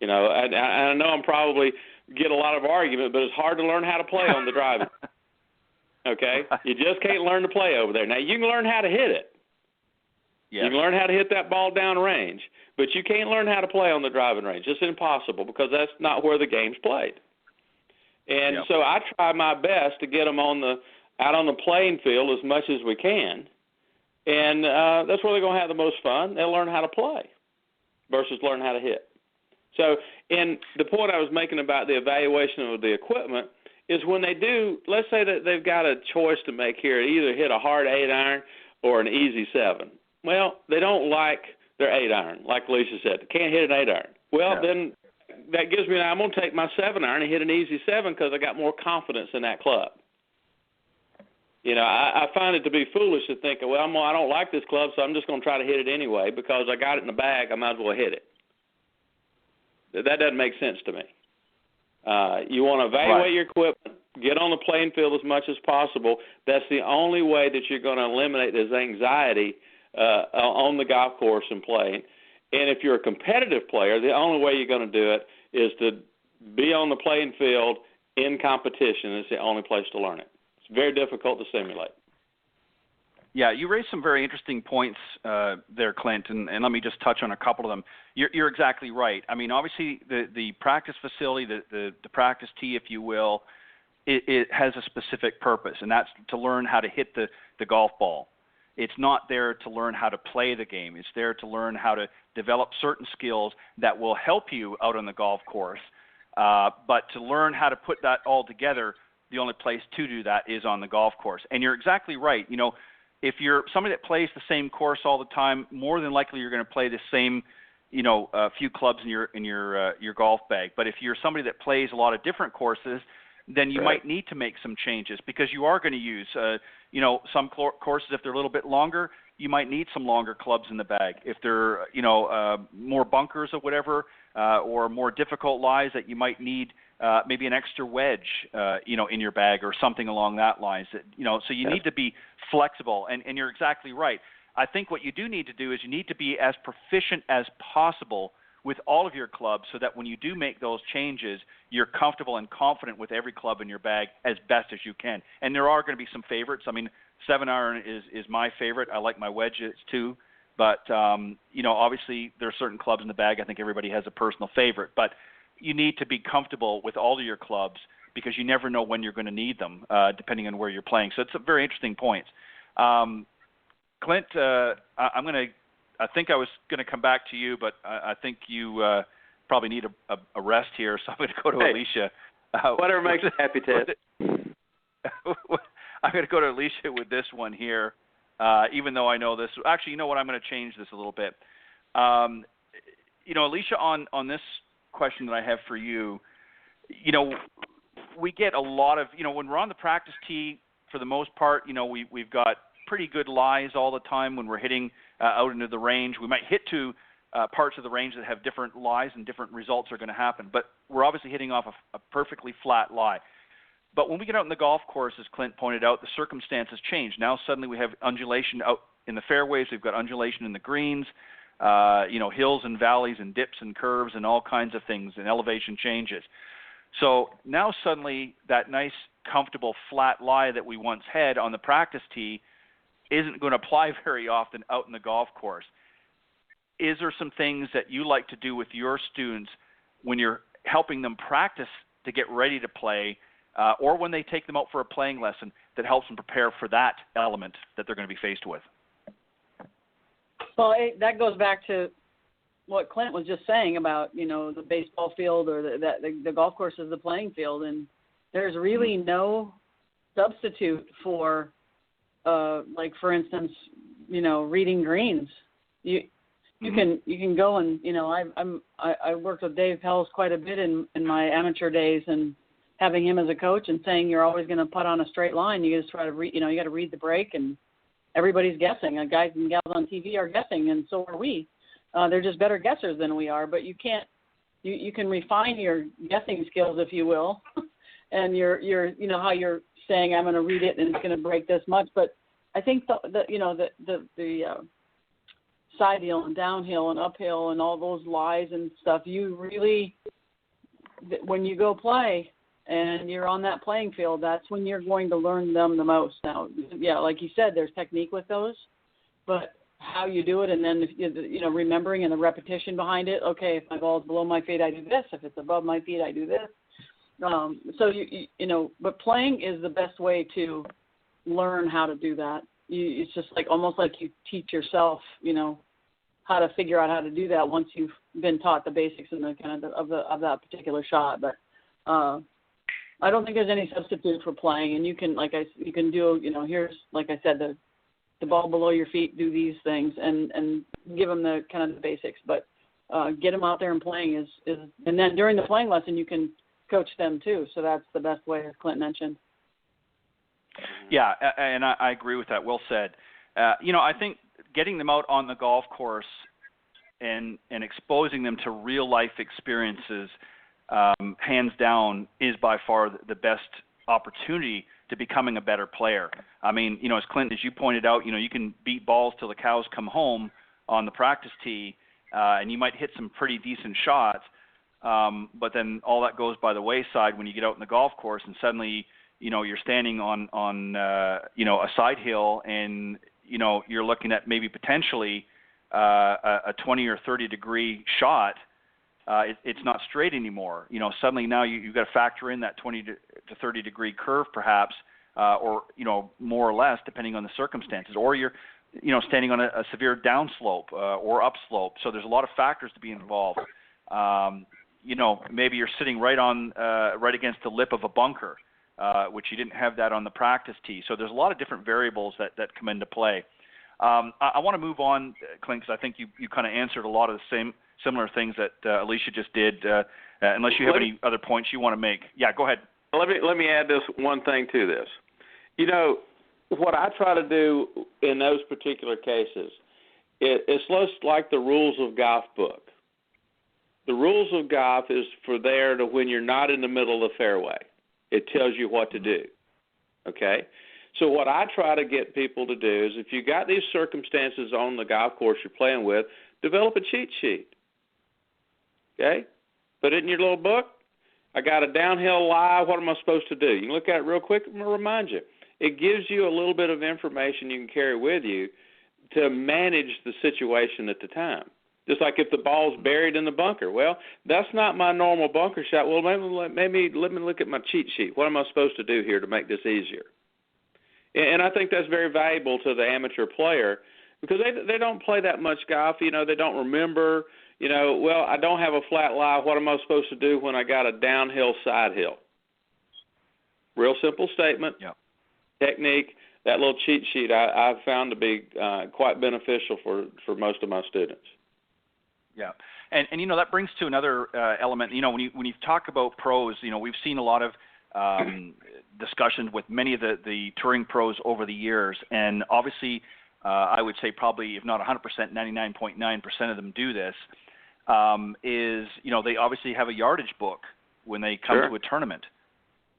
Speaker 3: I know I'm probably get a lot of argument, but it's hard to learn how to play on the driving. Okay? You just can't learn to play over there. Now, you can learn how to hit it. Yes. You can learn how to hit that ball down range, but you can't learn how to play on the driving range. It's impossible because that's not where the game's played. And so I try my best to get them out on the playing field as much as we can, and that's where they're going to have the most fun. They'll learn how to play versus learn how to hit. So, and the point I was making about the evaluation of the equipment is when they do, let's say that they've got a choice to make here, either hit a hard 8-iron or an easy 7. Well, they don't like their 8-iron, like Lisa said. They can't hit an 8-iron. Well, then that gives me, I'm going to take my 7-iron and hit an easy 7 because I got more confidence in that club. I find it to be foolish to think, well, I don't like this club, so I'm just going to try to hit it anyway because I got it in the bag. I might as well hit it. That doesn't make sense to me. You want to evaluate your equipment, get on the playing field as much as possible. That's the only way that you're going to eliminate this anxiety on the golf course and playing. And if you're a competitive player, the only way you're going to do it is to be on the playing field in competition. It's the only place to learn it. It's very difficult to simulate.
Speaker 2: Yeah, you raised some very interesting points there, Clint, and let me just touch on a couple of them. You're exactly right. I mean, obviously, the practice facility, the practice tee, if you will, it has a specific purpose, and that's to learn how to hit the golf ball. It's not there to learn how to play the game. It's there to learn how to develop certain skills that will help you out on the golf course. But to learn how to put that all together, the only place to do that is on the golf course. And you're exactly right. You know, if you're somebody that plays the same course all the time, more than likely you're going to play the same, few clubs in your golf bag. But if you're somebody that plays a lot of different courses, then you might need to make some changes because you are going to use, some courses, if they're a little bit longer, you might need some longer clubs in the bag. If they're, more bunkers or whatever, or more difficult lies, that you might need maybe an extra wedge, in your bag or something along that lines. So you need to be flexible, and you're exactly right. I think what you do need to do is you need to be as proficient as possible with all of your clubs so that when you do make those changes, you're comfortable and confident with every club in your bag as best as you can. And there are going to be some favorites. I mean, 7-iron is my favorite. I like my wedges too. But, obviously there are certain clubs in the bag. I think everybody has a personal favorite. But you need to be comfortable with all of your clubs because you never know when you're going to need them, depending on where you're playing. So it's a very interesting point. Clint, I think I was going to come back to you, but I think you probably need a rest here, so I'm going to go to Alicia.
Speaker 3: Whatever makes you happy, Ted.
Speaker 2: I'm going to go to Alicia with this one here, even though I know this. Actually, you know what? I'm going to change this a little bit. Alicia, on this question that I have for you, we get a lot of, when we're on the practice tee, for the most part, we've got pretty good lies all the time when we're hitting out into the range. We might hit to parts of the range that have different lies and different results are going to happen, but we're obviously hitting off a perfectly flat lie. But when we get out in the golf course, as Clint pointed out, the circumstances change. Now suddenly we have undulation out in the fairways. We've got undulation in the greens, hills and valleys and dips and curves and all kinds of things and elevation changes. So now suddenly that nice, comfortable, flat lie that we once had on the practice tee isn't going to apply very often out in the golf course. Is there some things that you like to do with your students when you're helping them practice to get ready to play, or when they take them out for a playing lesson that helps them prepare for that element that they're going to be faced with?
Speaker 4: Well, that goes back to what Clint was just saying about, the baseball field or the golf course is the playing field, and there's really no substitute for like, for instance, reading greens. You can go and, I worked with Dave Pells quite a bit in my amateur days, and having him as a coach and saying you're always going to putt on a straight line. You just try to read, you got to read the break, and everybody's guessing. Guys and gals on TV are guessing, and so are we. They're just better guessers than we are, but you can't. You can refine your guessing skills, if you will, and your how you're saying I'm going to read it and it's going to break this much. But I think the side hill and downhill and uphill and all those lies and stuff, you really, when you go play and you're on that playing field, that's when you're going to learn them the most. Now, yeah, like you said, there's technique with those, but how you do it, and then remembering and the repetition behind it. Okay, if my ball's below my feet, I do this. If it's above my feet, I do this. But playing is the best way to learn how to do that. It's just like almost like you teach yourself, how to figure out how to do that once you've been taught the basics and the kind of that particular shot. But I don't think there's any substitute for playing, and you can do, here's, like I said, the ball below your feet, do these things, and give them the kind of the basics. But get them out there and playing is, and then during the playing lesson you can coach them too. So that's the best way, as Clint mentioned.
Speaker 2: Yeah, and I agree with that. Well said. I think getting them out on the golf course and exposing them to real life experiences, hands down, is by far the best opportunity to becoming a better player. I mean, as Clint, as you pointed out, you can beat balls till the cows come home on the practice tee, and you might hit some pretty decent shots, but then all that goes by the wayside when you get out in the golf course, and suddenly, you're standing on a side hill, and you're looking at maybe potentially a 20 or 30 degree shot. It's not straight anymore. Suddenly now you've got to factor in that 20 to 30 degree curve, perhaps, or more or less, depending on the circumstances. Or you're standing on a severe downslope or upslope. So there's a lot of factors to be involved. Maybe you're sitting right against the lip of a bunker, which you didn't have that on the practice tee. So there's a lot of different variables that come into play. I want to move on, Clint, because I think you kind of answered a lot of the similar things that Alicia just did. Unless you have any other points you want to make. Yeah, go ahead.
Speaker 3: Let me add this one thing to this. What I try to do in those particular cases, it's less like the rules of golf book. The rules of golf is for there to when you're not in the middle of the fairway. It tells you what to do. Okay? So what I try to get people to do is if you got these circumstances on the golf course you're playing with, develop a cheat sheet. Okay? Put it in your little book. I got a downhill lie. What am I supposed to do? You can look at it real quick. I'm going to remind you. It gives you a little bit of information you can carry with you to manage the situation at the time. Just like if the ball's buried in the bunker. Well, that's not my normal bunker shot. Well, maybe let me look at my cheat sheet. What am I supposed to do here to make this easier? And I think that's very valuable to the amateur player because they don't play that much golf. They don't remember. Well, I don't have a flat lie. What am I supposed to do when I got a downhill side hill? Real simple statement.
Speaker 2: Yeah.
Speaker 3: Technique. That little cheat sheet I've found to be quite beneficial for most of my students.
Speaker 2: Yeah, and that brings to another element. When you talk about pros, we've seen a lot of discussions with many of the touring pros over the years, and obviously, I would say probably if not 100%, 99.9% of them do this. They obviously have a yardage book when they come to a tournament,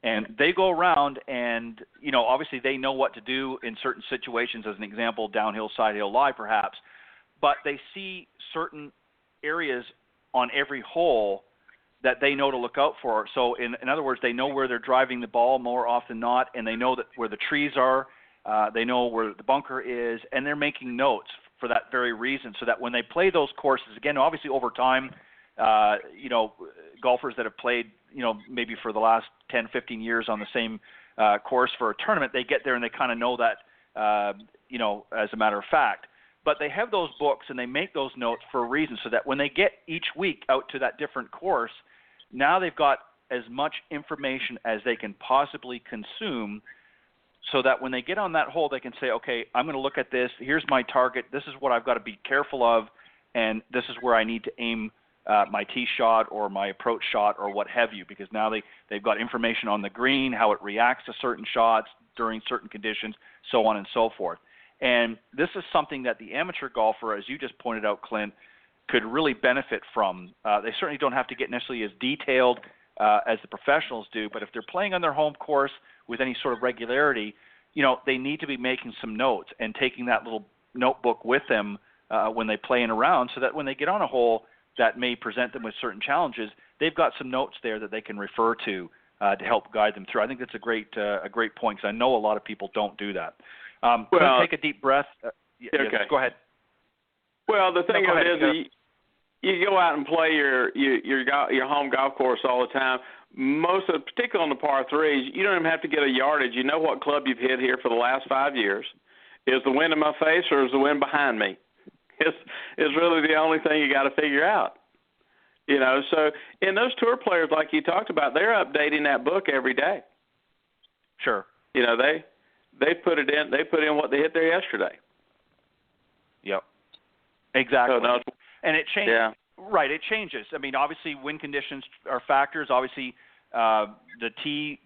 Speaker 2: and they go around and obviously they know what to do in certain situations. As an example, downhill, side hill, lie, perhaps, but they see certain areas on every hole that they know to look out for. So in other words, they know where they're driving the ball more often than not, and they know that where the trees are, they know where the bunker is, and they're making notes for that very reason, so that when they play those courses, again, obviously over time, golfers that have played, maybe for the last 10, 15 years on the same course for a tournament, they get there and they kind of know that, as a matter of fact. But they have those books and they make those notes for a reason so that when they get each week out to that different course, now they've got as much information as they can possibly consume so that when they get on that hole, they can say, okay, I'm going to look at this. Here's my target. This is what I've got to be careful of, and this is where I need to aim my tee shot or my approach shot or what have you, because now they've got information on the green, how it reacts to certain shots during certain conditions, so on and so forth. And this is something that the amateur golfer, as you just pointed out, Clint, could really benefit from. They certainly don't have to get necessarily as detailed as the professionals do, but if they're playing on their home course with any sort of regularity, they need to be making some notes and taking that little notebook with them when they play in a round so that when they get on a hole that may present them with certain challenges, they've got some notes there that they can refer to help guide them through. I think that's a great point because I know a lot of people don't do that. Take a deep breath.
Speaker 3: Okay.
Speaker 2: Yes, go ahead.
Speaker 3: Well, the thing of it is, you go out and play your home golf course all the time. Particularly on the par threes, you don't even have to get a yardage. You know what club you've hit here for the last 5 years. Is the wind in my face or is the wind behind me? It's really the only thing you got to figure out. So in those tour players like you talked about, they're updating that book every day.
Speaker 2: Sure.
Speaker 3: They put it in. They put in what they hit there yesterday.
Speaker 2: Yep. Exactly.
Speaker 3: So,
Speaker 2: and it changes.
Speaker 3: Yeah.
Speaker 2: Right. It changes. I mean, obviously, wind conditions are factors. Obviously, the tee,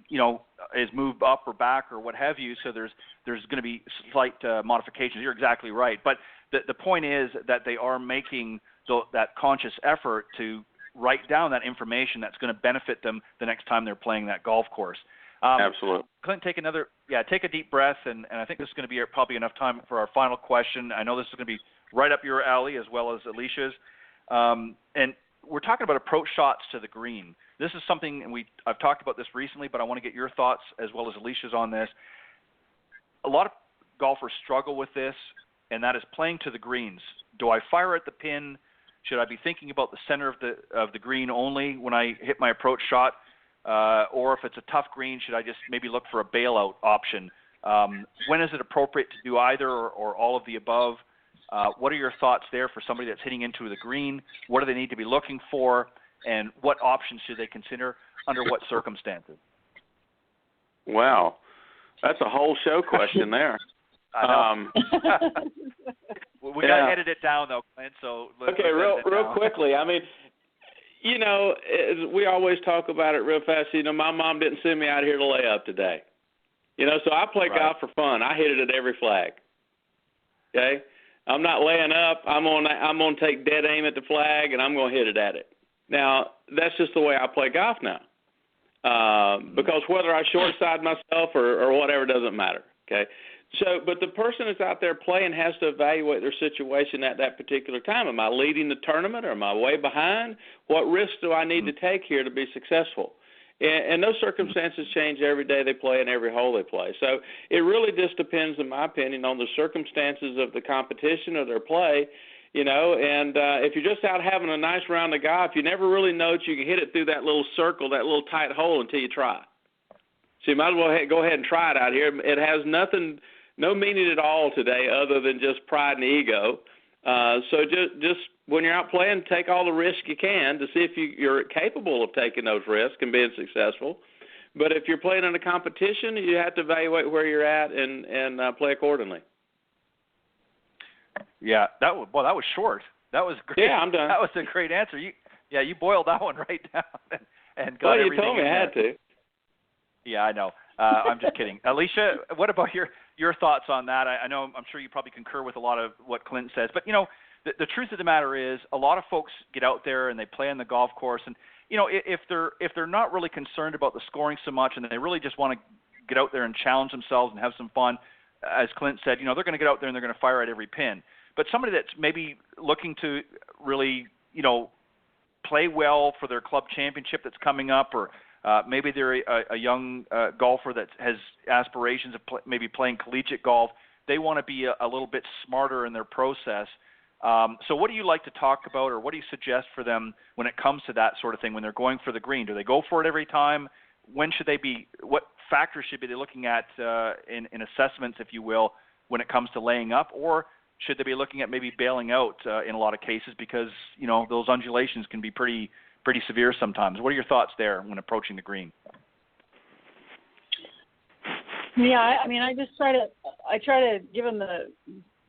Speaker 2: is moved up or back or what have you. So there's going to be slight modifications. You're exactly right. But the point is that they are making that conscious effort to write down that information that's going to benefit them the next time they're playing that golf course.
Speaker 3: Absolutely.
Speaker 2: Clint, take a deep breath, and I think this is going to be probably enough time for our final question. I know this is going to be right up your alley as well as Alicia's. And we're talking about approach shots to the green. This is something, and I've talked about this recently, but I want to get your thoughts as well as Alicia's on this. A lot of golfers struggle with this, and that is playing to the greens. Do I fire at the pin? Should I be thinking about the center of the green only when I hit my approach shot? Or if it's a tough green, should I just maybe look for a bailout option? When is it appropriate to do either or all of the above? What are your thoughts there for somebody that's hitting into the green? What do they need to be looking for? And what options should they consider under what circumstances?
Speaker 3: Wow. That's a whole show question there.
Speaker 2: I know. We got to edit it down, though, Clint. So
Speaker 3: okay, real quickly. I mean, we always talk about it real fast. My mom didn't send me out here to lay up today. So I play golf for fun. I hit it at every flag. Okay, I'm not laying up. I'm gonna take dead aim at the flag, and I'm gonna hit it at it. Now that's just the way I play golf now. Because whether I short side myself or whatever doesn't matter. Okay. So, but the person that's out there playing has to evaluate their situation at that particular time. Am I leading the tournament or am I way behind? What risks do I need to take here to be successful? And those circumstances change every day they play and every hole they play. So it really just depends, in my opinion, on the circumstances of the competition or their play, and if you're just out having a nice round of golf, you never really know that you can hit it through that little circle, that little tight hole until you try. So you might as well go ahead and try it out here. It has no meaning at all today other than just pride and ego. So just when you're out playing, take all the risks you can to see if you're capable of taking those risks and being successful. But if you're playing in a competition, you have to evaluate where you're at and play accordingly.
Speaker 2: Yeah, that was short. That was great.
Speaker 3: Yeah, I'm done.
Speaker 2: That was a great answer. You boiled that one right down and got everything.
Speaker 3: Well, you told me I had to.
Speaker 2: Yeah, I know. I'm just kidding. Alicia, what about your thoughts on that? I'm sure you probably concur with a lot of what Clint says. But, the truth of the matter is a lot of folks get out there and they play on the golf course. And, if they're not really concerned about the scoring so much and they really just want to get out there and challenge themselves and have some fun, as Clint said, they're going to get out there and they're going to fire at every pin. But somebody that's maybe looking to really, play well for their club championship that's coming up, or maybe they're a young golfer that has aspirations of maybe playing collegiate golf. They want to be a little bit smarter in their process. So what do you like to talk about, or what do you suggest for them when it comes to that sort of thing, when they're going for the green? Do they go for it every time? When should they be – what factors should they be looking at in assessments, if you will, when it comes to laying up? Or should they be looking at maybe bailing out in a lot of cases because, those undulations can be pretty severe sometimes? What are your thoughts there when approaching the green?
Speaker 4: Yeah, I try to give them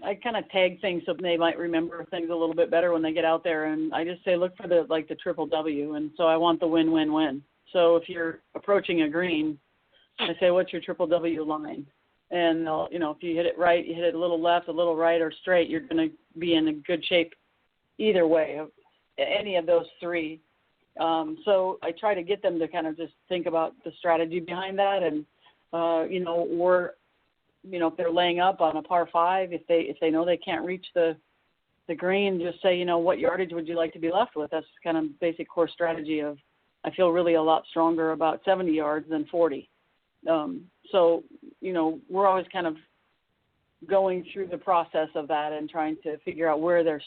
Speaker 4: I kind of tag things so they might remember things a little bit better when they get out there. And I just say, look for the triple W. And so I want the win-win-win. So if you're approaching a green, I say, what's your triple W line? And, if you hit it right, you hit it a little left, a little right, or straight, you're going to be in a good shape either way, of any of those three. So I try to get them to kind of just think about the strategy behind that. And, if they're laying up on a par 5, if they know they can't reach the green, just say, what yardage would you like to be left with? That's kind of basic core strategy of, I feel really a lot stronger about 70 yards than 40. So, we're always kind of going through the process of that and trying to figure out where their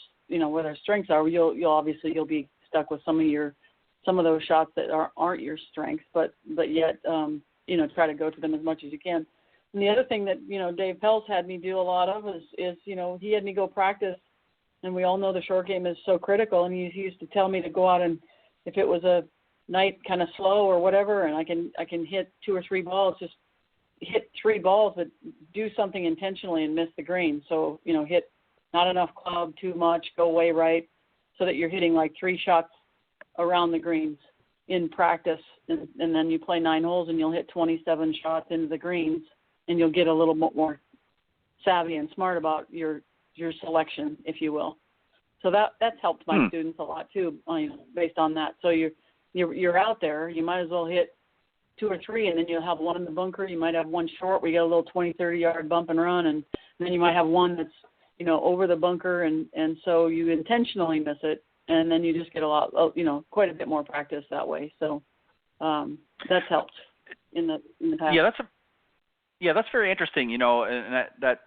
Speaker 4: strengths are. You'll be stuck with some of those shots that aren't your strengths, but yet, try to go to them as much as you can. And the other thing that, Dave Pelz had me do a lot of is he had me go practice, and we all know the short game is so critical, and he used to tell me to go out and, if it was a night kind of slow or whatever, and I can hit 2 or 3 balls, just hit 3 balls, but do something intentionally and miss the green. So, hit not enough club, too much, go way right, so that you're hitting like 3 shots around the greens in practice, and then you play 9 holes and you'll hit 27 shots into the greens, and you'll get a little more savvy and smart about your selection, if you will. So that's helped my students a lot too, based on that. So you're out there, you might as well hit 2 or 3, and then you'll have one in the bunker. You might have one short where you get a little 20, 30-yard bump and run, and then you might have one that's, over the bunker, and so you intentionally miss it and then you just get quite a bit more practice that way. So that's helped in the past.
Speaker 2: That's very interesting. And that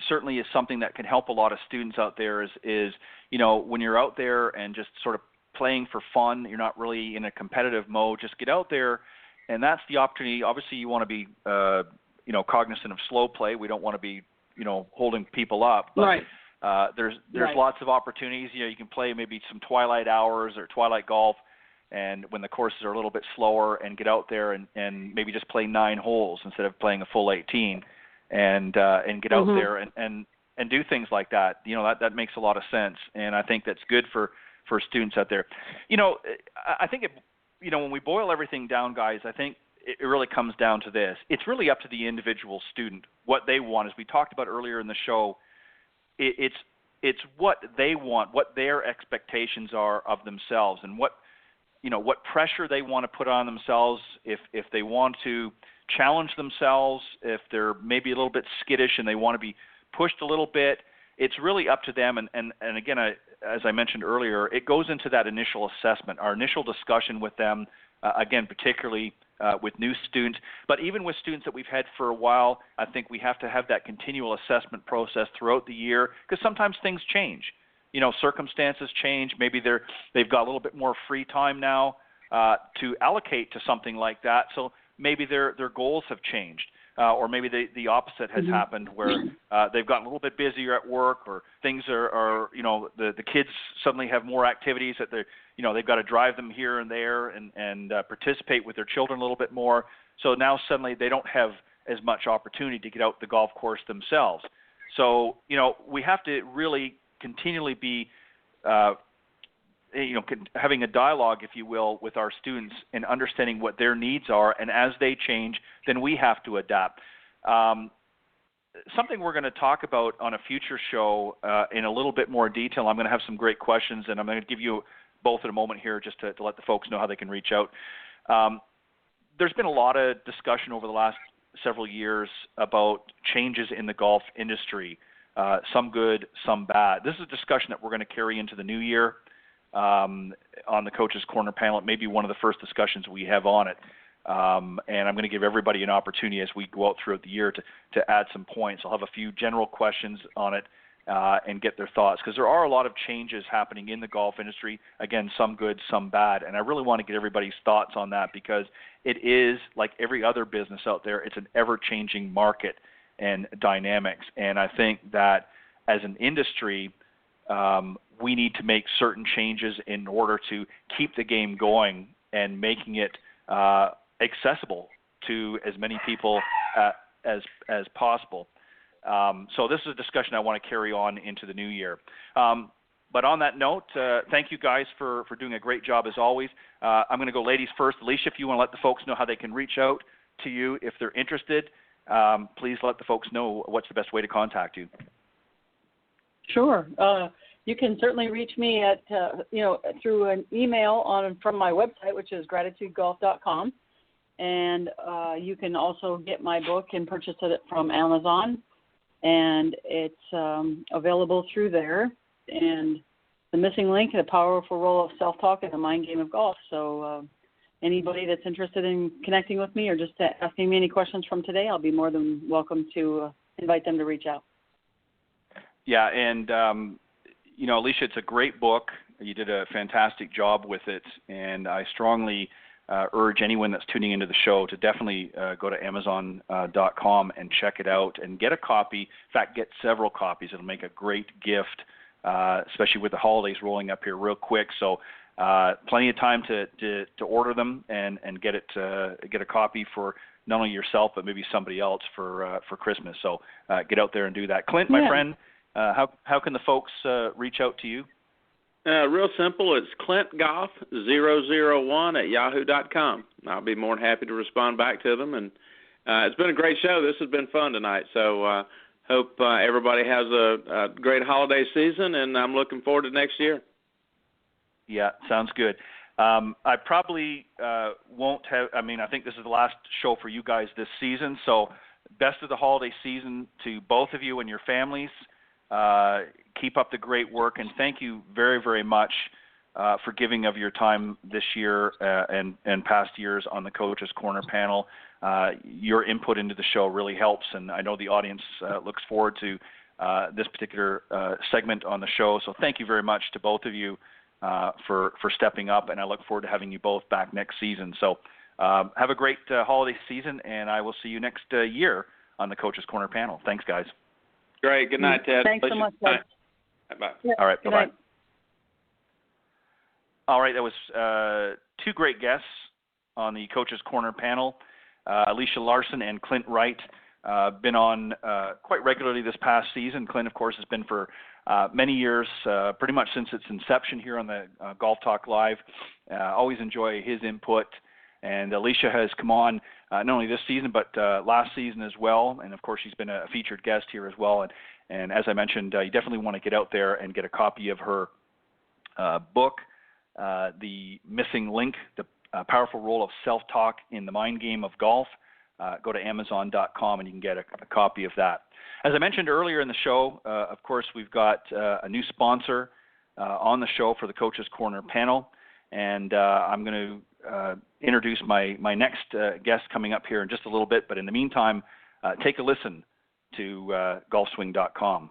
Speaker 2: certainly is something that can help a lot of students out there. Is when you're out there and just sort of playing for fun, you're not really in a competitive mode. Just get out there, and that's the opportunity. Obviously, you want to be cognizant of slow play. We don't want to be holding people up. But,
Speaker 4: right.
Speaker 2: There's
Speaker 4: right.
Speaker 2: lots of opportunities. You can play maybe some twilight hours or twilight golf, and when the courses are a little bit slower, and get out there and maybe just play 9 holes instead of playing a full 18, and get out there and do things like that. That makes a lot of sense, and I think that's good for students out there. I think when we boil everything down, guys, I think it really comes down to this. It's really up to the individual student what they want. As we talked about earlier in the show, it's what they want, what their expectations are of themselves, and what pressure they want to put on themselves, if they want to challenge themselves, if they're maybe a little bit skittish and they want to be pushed a little bit. It's really up to them. And again, as I mentioned earlier, it goes into that initial assessment, our initial discussion with them, again, particularly with new students. But even with students that we've had for a while, I think we have to have that continual assessment process throughout the year, because sometimes things change. Circumstances change. Maybe they've got a little bit more free time now to allocate to something like that. So maybe their goals have changed. Or maybe the opposite has happened, where they've gotten a little bit busier at work, or things are the kids suddenly have more activities that they've got to drive them here and there and participate with their children a little bit more. So now suddenly they don't have as much opportunity to get out the golf course themselves. So we have to really continually be having a dialogue, if you will, with our students and understanding what their needs are, and as they change, then we have to adapt. Something we're going to talk about on a future show in a little bit more detail. I'm going to have some great questions, and I'm going to give you both in a moment here just to let the folks know how they can reach out. There's been a lot of discussion over the last several years about changes in the golf industry, some good, some bad. This is a discussion that we're going to carry into the new year. On the Coach's Corner panel. It may be one of the first discussions we have on it. And I'm going to give everybody an opportunity as we go out throughout the year to add some points. I'll have a few general questions on it and get their thoughts, because there are a lot of changes happening in the golf industry. Again, some good, some bad. And I really want to get everybody's thoughts on that, because it is, like every other business out there, it's an ever-changing market and dynamics. And I think that as an industry, we need to make certain changes in order to keep the game going and making it accessible to as many people as possible. So this is a discussion I want to carry on into the new year. But on that note, thank you guys for doing a great job as always. I'm going to go ladies first. Alicia, if you want to let the folks know how they can reach out to you if they're interested, please let the folks know what's the best way to contact you.
Speaker 4: Sure. You can certainly reach me at through an email from my website, which is gratitudegolf.com, and you can also get my book and purchase it from Amazon, and it's available through there. And the missing link, the powerful role of self-talk in the mind game of golf. So anybody that's interested in connecting with me or just asking me any questions from today, I'll be more than welcome to invite them to reach out.
Speaker 2: Yeah, and Alicia, it's a great book. You did a fantastic job with it, and I strongly urge anyone that's tuning into the show to definitely go to Amazon.com and check it out and get a copy. In fact, get several copies. It'll make a great gift, especially with the holidays rolling up here real quick. So plenty of time to order them and get a copy for not only yourself but maybe somebody else for Christmas. So get out there and do that. Clint, my friend. How can the folks reach out to you?
Speaker 3: Real simple. It's clintgoff001@yahoo.com. I'll be more than happy to respond back to them. And it's been a great show. This has been fun tonight. So hope everybody has a great holiday season, and I'm looking forward to next year.
Speaker 2: Yeah, sounds good. I probably won't have – I think this is the last show for you guys this season. So best of the holiday season to both of you and your families. Keep up the great work, and thank you very, very much for giving of your time this year and past years on the Coach's Corner panel. Your input into the show really helps, and I know the audience looks forward to this particular segment on the show. So thank you very much to both of you for stepping up, and I look forward to having you both back next season. So have a great holiday season, and I will see you next year on the Coach's Corner panel. Thanks, guys.
Speaker 3: Great. Good night, Ted.
Speaker 4: Thanks so much, Ted.
Speaker 3: Bye.
Speaker 4: Yeah,
Speaker 2: All right. Bye-bye.
Speaker 4: night.
Speaker 2: All right. That was two great guests on the Coach's Corner panel, Alicia Larson and Clint Wright. Been on quite regularly this past season. Clint, of course, has been for many years, pretty much since its inception here on the Golf Talk Live. Always enjoy his input. And Alicia has come on not only this season, but last season as well. And, of course, she's been a featured guest here as well. And as I mentioned, you definitely want to get out there and get a copy of her book, The Missing Link, The Powerful Role of Self-Talk in the Mind Game of Golf. Go to Amazon.com and you can get a copy of that. As I mentioned earlier in the show, of course, we've got a new sponsor on the show for the Coach's Corner panel. And I'm going to introduce my next guest coming up here in just a little bit. But in the meantime, take a listen to golfswing.com.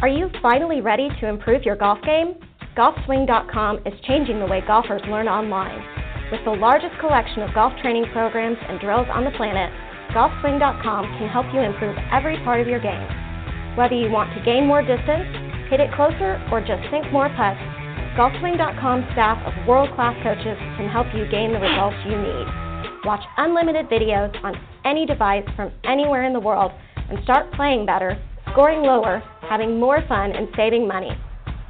Speaker 5: Are you finally ready to improve your golf game? Golfswing.com is changing the way golfers learn online. With the largest collection of golf training programs and drills on the planet, Golfswing.com can help you improve every part of your game. Whether you want to gain more distance, hit it closer, or just sink more putts, Golfswing.com's staff of world-class coaches can help you gain the results you need. Watch unlimited videos on any device from anywhere in the world and start playing better, scoring lower, having more fun, and saving money.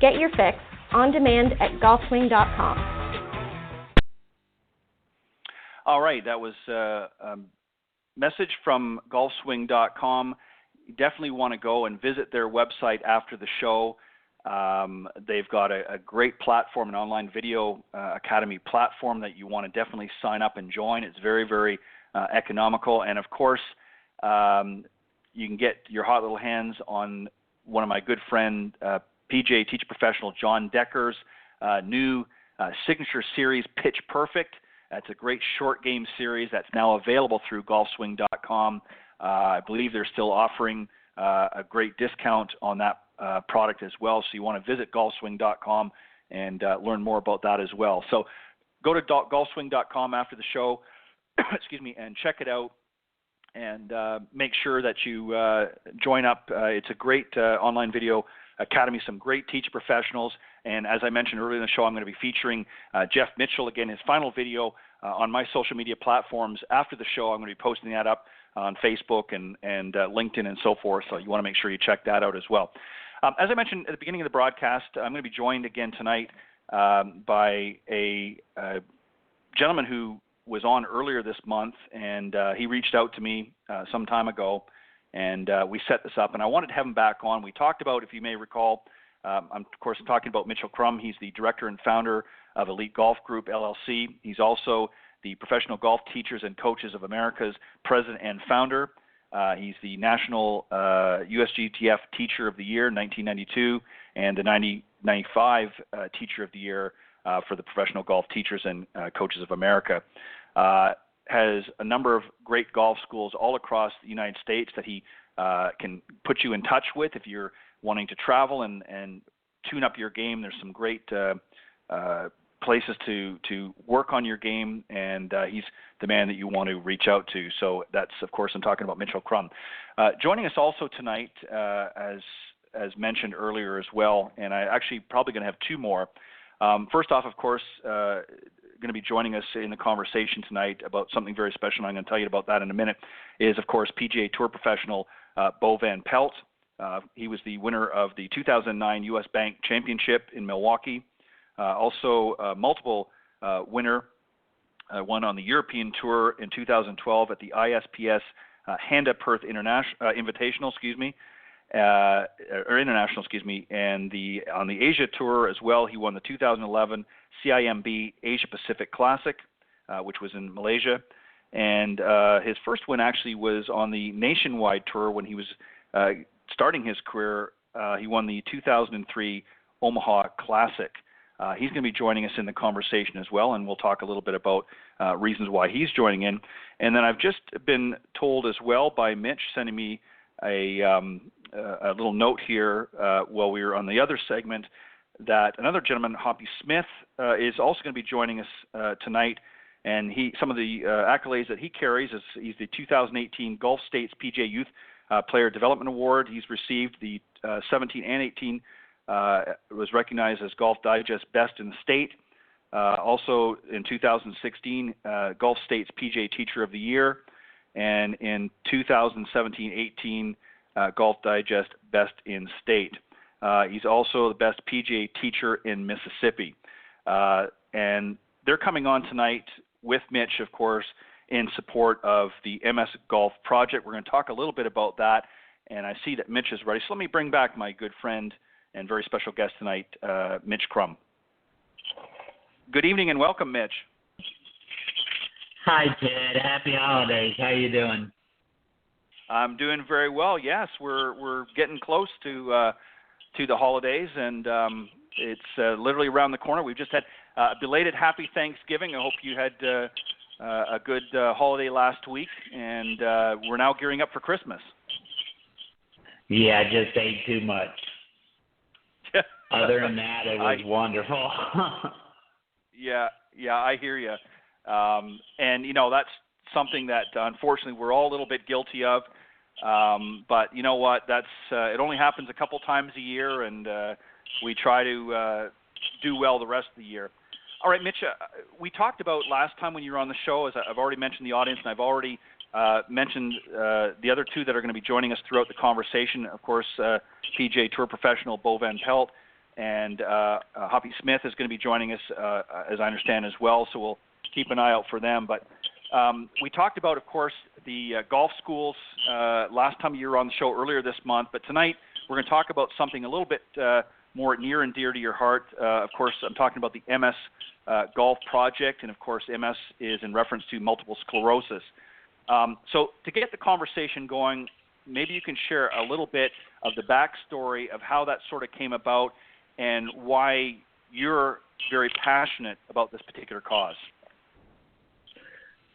Speaker 5: Get your fix on demand at Golfswing.com.
Speaker 2: All right, that was a message from Golfswing.com. You definitely want to go and visit their website after the show. They've got a great platform, an online video academy platform that you want to definitely sign up and join. It's very, very economical. And, of course, you can get your hot little hands on one of my good friend, PGA teacher professional John Decker's new signature series, Pitch Perfect. That's a great short game series that's now available through golfswing.com. I believe they're still offering a great discount on that product as well. So you want to visit golfswing.com and learn more about that as well. So go to golfswing.com after the show, excuse me, and check it out. And make sure that you join up. It's a great online video academy, some great teacher professionals. And as I mentioned earlier in the show, I'm going to be featuring Jeff Mitchell, again, his final video on my social media platforms. After the show, I'm going to be posting that up on Facebook and LinkedIn and so forth. So you want to make sure you check that out as well. As I mentioned at the beginning of the broadcast, I'm going to be joined again tonight by a gentleman who was on earlier this month, and he reached out to me some time ago, and we set this up. And I wanted to have him back on. We talked about, if you may recall, I'm, of course, talking about Mitchell Crum. He's the director and founder of Elite Golf Group, LLC. He's also the Professional Golf Teachers and Coaches of America's president and founder. He's the National USGTF Teacher of the Year in 1992 and the 1995 Teacher of the Year for the Professional Golf Teachers and Coaches of America. Has a number of great golf schools all across the United States that he can put you in touch with if you're wanting to travel and tune up your game. There's some great places to work on your game, and he's the man that you want to reach out to. So that's, of course, I'm talking about Mitchell Crum. Joining us also tonight, as mentioned earlier as well, and I actually probably going to have two more. First off, of course, going to be joining us in the conversation tonight about something very special, and I'm going to tell you about that in a minute, is, of course, PGA Tour professional Bo Van Pelt. He was the winner of the 2009 U.S. Bank Championship in Milwaukee. Also, multiple winner, won on the European Tour in 2012 at the ISPS Handa Perth Invitational, and on the Asia Tour as well. He won the 2011 CIMB Asia Pacific Classic, which was in Malaysia, and his first win actually was on the Nationwide Tour when he was starting his career, he won the 2003 Omaha Classic. He's going to be joining us in the conversation as well, and we'll talk a little bit about reasons why he's joining in. And then I've just been told as well by Mitch sending me a little note here while we were on the other segment that another gentleman, Hoppy Smith, is also going to be joining us tonight. And some of the accolades that he carries is he's the 2018 Gulf States PGA Youth Player Development Award. He's received the 17 and 18 was recognized as Golf Digest Best in the State. Also in 2016, Gulf States PGA Teacher of the Year. And in 2017-18, Golf Digest Best in State. He's also the best PGA teacher in Mississippi. And they're coming on tonight with Mitch, of course, in support of the MS Golf Project. We're going to talk a little bit about that, and I see that Mitch is ready. So let me bring back my good friend and very special guest tonight, Mitch Crum. Good evening and welcome, Mitch.
Speaker 6: Hi, Ted. Happy holidays. How you doing?
Speaker 2: I'm doing very well. Yes, we're getting close to the holidays, and it's literally around the corner. We've just had a belated happy Thanksgiving. I hope you had a good holiday last week, and we're now gearing up for Christmas.
Speaker 6: Yeah, I just ate too much. Other than that, it was wonderful.
Speaker 2: Yeah, I hear you. And, you know, that's something that, unfortunately, we're all a little bit guilty of. But you know what? That's it only happens a couple times a year, and we try to do well the rest of the year. All right, Mitch, we talked about last time when you were on the show, as I've already mentioned the audience, and I've already mentioned the other two that are going to be joining us throughout the conversation. Of course, PGA Tour professional Bo Van Pelt and Hoppy Smith is going to be joining us, as I understand, as well, so we'll keep an eye out for them. But we talked about, of course, the golf schools last time you were on the show earlier this month, but tonight we're going to talk about something a little bit more near and dear to your heart. Of course, I'm talking about the MS Golf Project, and of course, MS is in reference to multiple sclerosis. So to get the conversation going, maybe you can share a little bit of the backstory of how that sort of came about and why you're very passionate about this particular cause.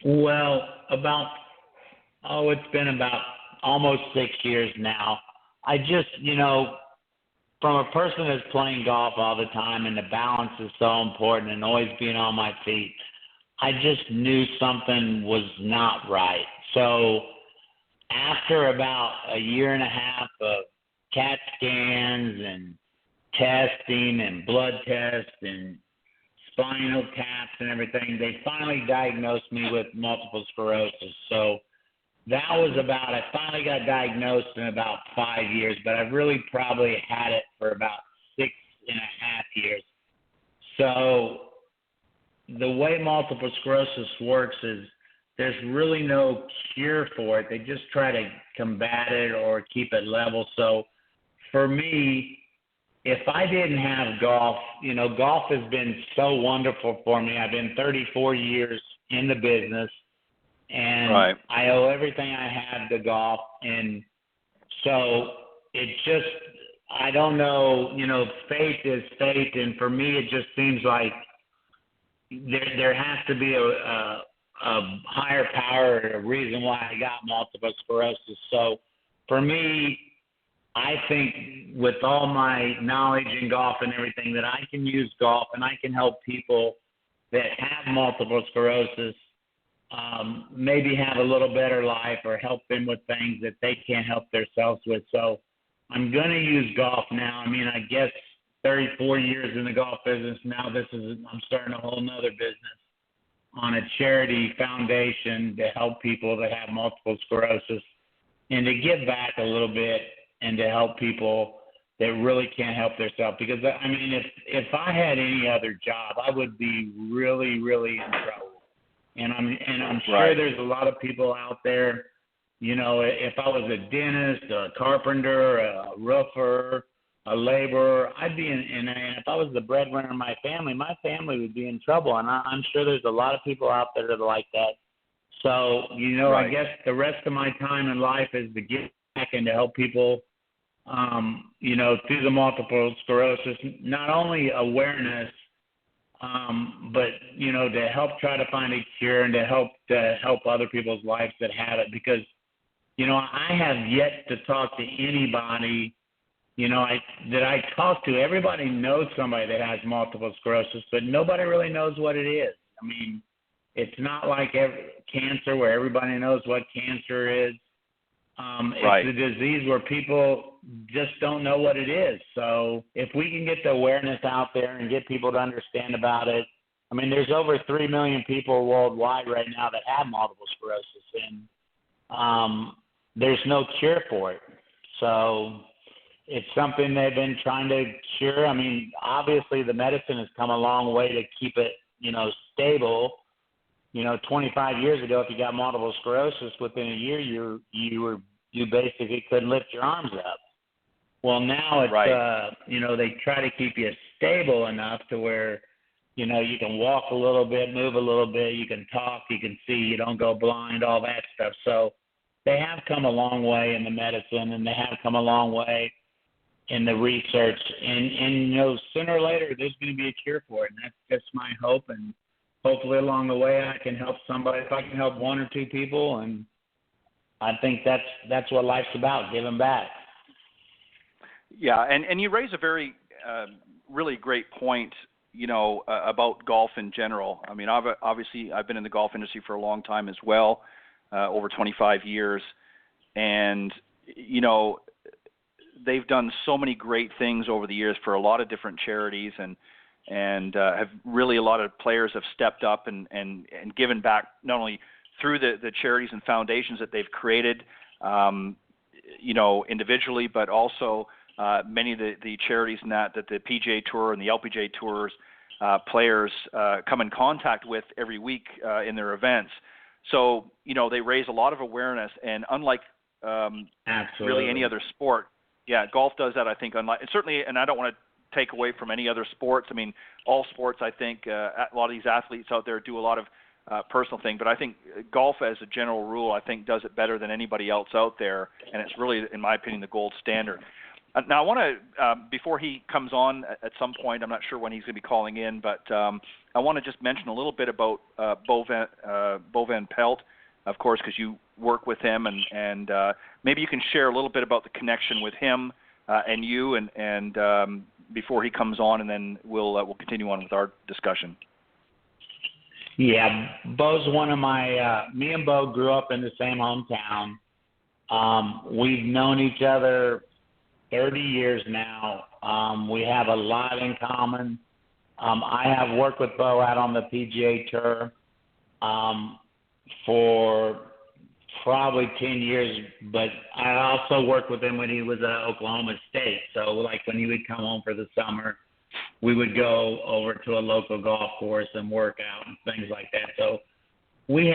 Speaker 6: Well, it's been about almost 6 years now. I just, from a person that's playing golf all the time and the balance is so important and always being on my feet, I just knew something was not right. So after about a year and a half of CAT scans and testing and blood tests and spinal taps and everything, they finally diagnosed me with multiple sclerosis. So that was I finally got diagnosed in about 5 years, but I've really probably had it for about 6.5 years. So the way multiple sclerosis works is there's really no cure for it. They just try to combat it or keep it level. So for me, if I didn't have golf, golf has been so wonderful for me. I've been 34 years in the business, and right. I owe everything I have to golf. And so it's just, I don't know, faith is faith. And for me, it just seems like there has to be a higher power, a reason why I got multiple sclerosis. So for me, I think with all my knowledge in golf and everything, that I can use golf and I can help people that have multiple sclerosis maybe have a little better life or help them with things that they can't help themselves with. So I'm going to use golf now. I mean, I guess 34 years in the golf business now, I'm starting a whole nother business on a charity foundation to help people that have multiple sclerosis and to give back a little bit and to help people that really can't help themselves. Because, I mean, if I had any other job, I would be really, really in trouble. And I'm sure right. There's a lot of people out there, if I was a dentist, a carpenter, a roofer, a laborer, I'd be and if I was the breadwinner of my family would be in trouble. And I'm sure there's a lot of people out there that are like that. So, right. I guess the rest of my time in life is to give back and to help people through the multiple sclerosis, not only awareness, but, to help try to find a cure and to help other people's lives that have it. Because, I have yet to talk to anybody, that I talk to. Everybody knows somebody that has multiple sclerosis, but nobody really knows what it is. I mean, it's not like cancer where everybody knows what cancer is.
Speaker 2: Right.
Speaker 6: It's a disease where people just don't know what it is. So if we can get the awareness out there and get people to understand about it, I mean, there's over 3 million people worldwide right now that have multiple sclerosis, and there's no cure for it. So it's something they've been trying to cure. I mean, obviously the medicine has come a long way to keep it, stable. 25 years ago, if you got multiple sclerosis, within a year, you basically couldn't lift your arms up. Well, now it's,
Speaker 2: right.
Speaker 6: They try to keep you stable enough to where, you can walk a little bit, move a little bit, you can talk, you can see, you don't go blind, all that stuff. So they have come a long way in the medicine, and they have come a long way in the research. And sooner or later, there's going to be a cure for it. And that's just my hope. And hopefully along the way, I can help somebody. If I can help one or two people, and I think that's what life's about, giving back.
Speaker 2: Yeah, and you raise a very, really great point, about golf in general. I mean, obviously, I've been in the golf industry for a long time as well, over 25 years, and, they've done so many great things over the years for a lot of different charities, and have really, a lot of players have stepped up and given back, not only through the charities and foundations that they've created, individually, but also many of the charities and that the PGA Tour and the LPGA Tours players come in contact with every week in their events. So, they raise a lot of awareness, and unlike really any other sport, golf does that, I think, and certainly, and I don't want to take away from any other sports. I mean, all sports, I think, a lot of these athletes out there do a lot of personal thing, but I think golf as a general rule, I think, does it better than anybody else out there, and it's really, in my opinion, the gold standard. Now, I want to, before he comes on at some point, I'm not sure when he's going to be calling in, but I want to just mention a little bit about Bo Van Pelt, of course, because you work with him, and maybe you can share a little bit about the connection with him and you, and before he comes on, and then we'll continue on with our discussion.
Speaker 6: Yeah, Bo's one of my, me and Bo grew up in the same hometown. We've known each other 30 years now. We have a lot in common. I have worked with Bo out on the PGA Tour for probably 10 years, but I also worked with him when he was at Oklahoma State. So, like, when he would come home for the summer, we would go over to a local golf course and work out and things like that. So we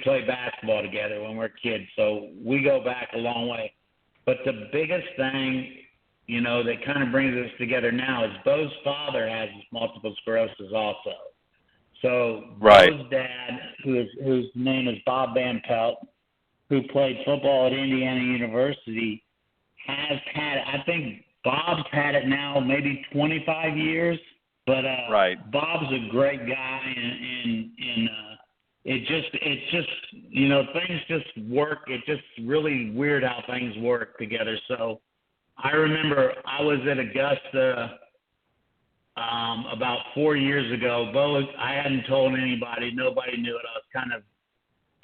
Speaker 6: played basketball together when we were kids, so we go back a long way. But the biggest thing, that kind of brings us together now is Bo's father has multiple sclerosis also. So Bo's dad, whose name is Bob Van Pelt, who played football at Indiana University, has had, I think Bob's had it now maybe 25 years, but Bob's a great guy, and it just things just work. It's just really weird how things work together. So I remember I was at Augusta about 4 years ago. Bo, I hadn't told anybody. Nobody knew it. I was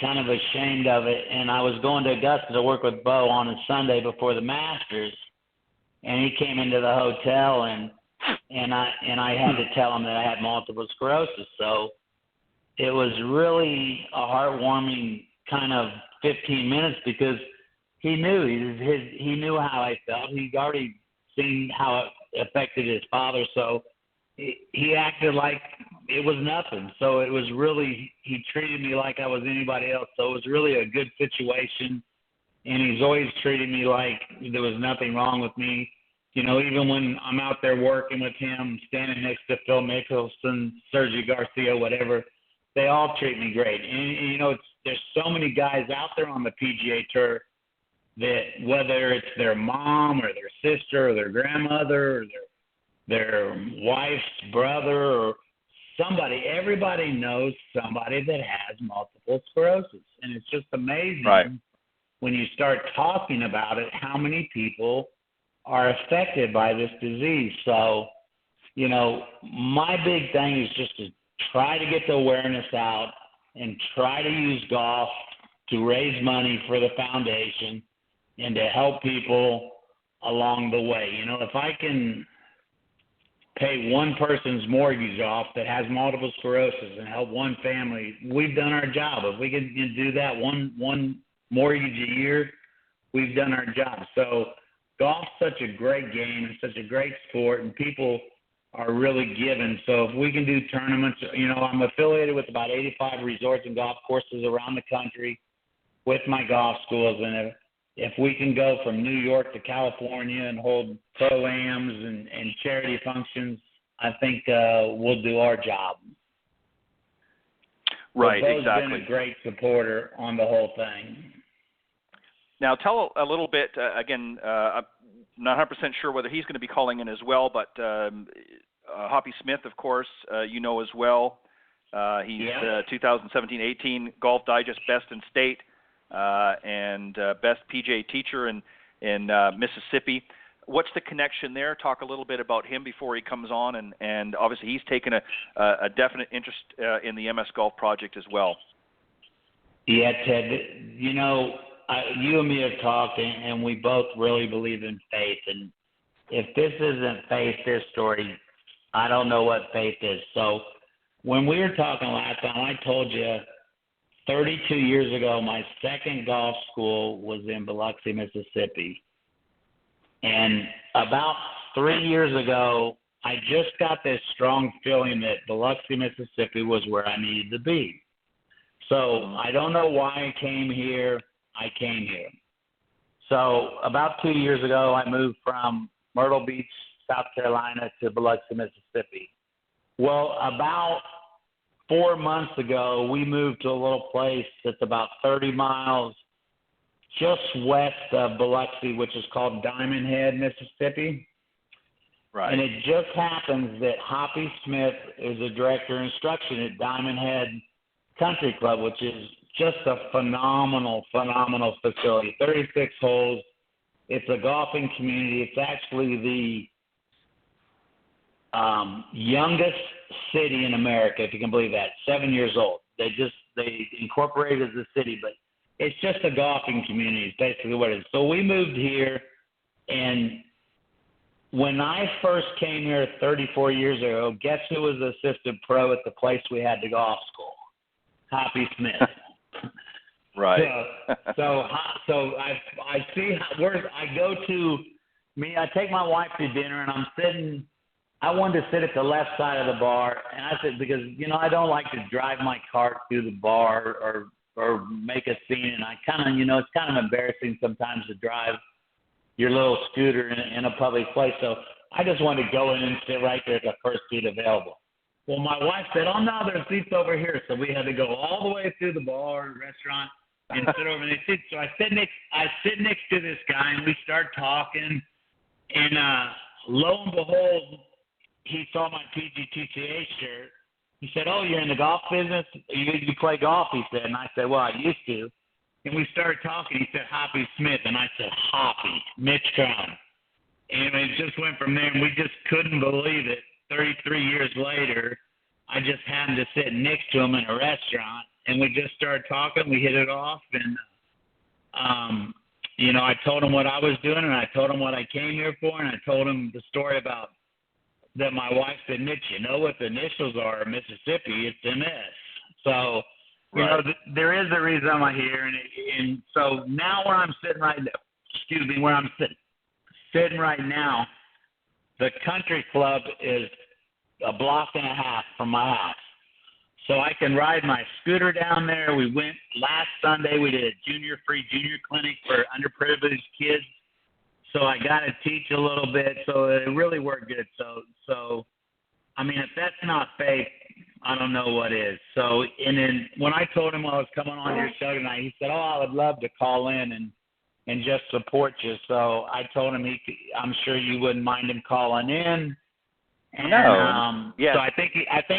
Speaker 6: kind of ashamed of it, and I was going to Augusta to work with Bo on a Sunday before the Masters, and he came into the hotel, and I had to tell him that I had multiple sclerosis. So it was really a heartwarming kind of 15 minutes, because he knew he knew how I felt. He'd already seen how it affected his father, so he acted like it was nothing. So it was really, he treated me like I was anybody else. So it was really a good situation, and he's always treated me like there was nothing wrong with me. Even when I'm out there working with him, standing next to Phil Mickelson, Sergio Garcia, whatever, they all treat me great. And there's so many guys out there on the PGA Tour that whether it's their mom or their sister or their grandmother or their wife's brother or somebody, everybody knows somebody that has multiple sclerosis. And it's just amazing when you start talking about it, how many people are affected by this disease. So, you know, my big thing is just to try to get the awareness out and try to use golf to raise money for the foundation and to help people along the way. You know, if I can pay one person's mortgage off that has multiple sclerosis and help one family, we've done our job. If we can do that one mortgage a year, we've done our job. So golf's such a great game and such a great sport, and people are really given. So if we can do tournaments, you know, I'm affiliated with about 85 resorts and golf courses around the country with my golf schools, and if we can go from New York to California and hold pro-ams and charity functions, I think we'll do our job.
Speaker 2: Right,
Speaker 6: Bo's
Speaker 2: exactly.
Speaker 6: been a great supporter on the whole thing.
Speaker 2: Now, tell a little bit, again, I'm not 100% sure whether he's going to be calling in as well, but Hoppy Smith, of course, you know as well. He's 2017-18 Golf Digest Best in State and Best PGA Teacher in Mississippi. What's the connection there? Talk a little bit about him before he comes on, and obviously he's taken a definite interest in the MS Golf Project as well.
Speaker 6: Yeah, Ted, you know, you and me have talked, and we both really believe in faith. And if this isn't faith, this story, I don't know what faith is. So when we were talking last time, I told you 32 years ago, my second golf school was in Biloxi, Mississippi. And about 3 years ago, I just got this strong feeling that Biloxi, Mississippi was where I needed to be. So I don't know why I came here. I came here. So about 2 years ago, I moved from Myrtle Beach, South Carolina to Biloxi, Mississippi. Well, about 4 months ago, we moved to a little place that's about 30 miles just west of Biloxi, which is called Diamond Head, Mississippi.
Speaker 2: Right.
Speaker 6: And it just happens that Hoppy Smith is the director of instruction at Diamond Head Country Club, which is just a phenomenal facility. 36 holes. It's a golfing community. It's actually the youngest city in America, if you can believe that. 7 years old. They incorporated the city, but it's just a golfing community. It's basically what it is. So we moved here, and when I first came here 34 years ago, guess who was the assistant pro at the place we had the golf school? Hoppy Smith.
Speaker 2: Right.
Speaker 6: So I see where I go to. I take my wife to dinner, and I'm sitting. I wanted to sit at the left side of the bar, and I said, because I don't like to drive my cart through the bar or make a scene, and I kind of it's kind of embarrassing sometimes to drive your little scooter in a public place. So I just wanted to go in and sit right there at the first seat available. Well, my wife said, "Oh no, there's seats over here." So we had to go all the way through the bar, restaurant, and sit over in the seats. So I sit next to this guy, and we start talking. And lo and behold, he saw my PGTCA shirt. He said, "Oh, you're in the golf business? You play golf?" He said, and I said, "Well, I used to." And we started talking. He said, "Hoppy Smith," and I said, "Hoppy, Mitch Crum." And it just went from there, and we just couldn't believe it. 33 years later, I just happened to sit next to him in a restaurant, and we just started talking. We hit it off, and I told him what I was doing, and I told him what I came here for, and I told him the story about that my wife said, "Mitch, you know what the initials are in Mississippi? It's MS." So, there is a reason I'm here, and so now where I'm sitting right now, sitting right now, the country club is a block and a half from my house. So I can ride my scooter down there. We went last Sunday. We did a free junior clinic for underprivileged kids. So I got to teach a little bit. So it really worked good. So I mean, if that's not faith, I don't know what is. So, and then when I told him I was coming on your show tonight, he said, "Oh, I would love to call in and just support you. So I told him I'm sure you wouldn't mind him calling in. And,
Speaker 2: No. Yeah.
Speaker 6: So I think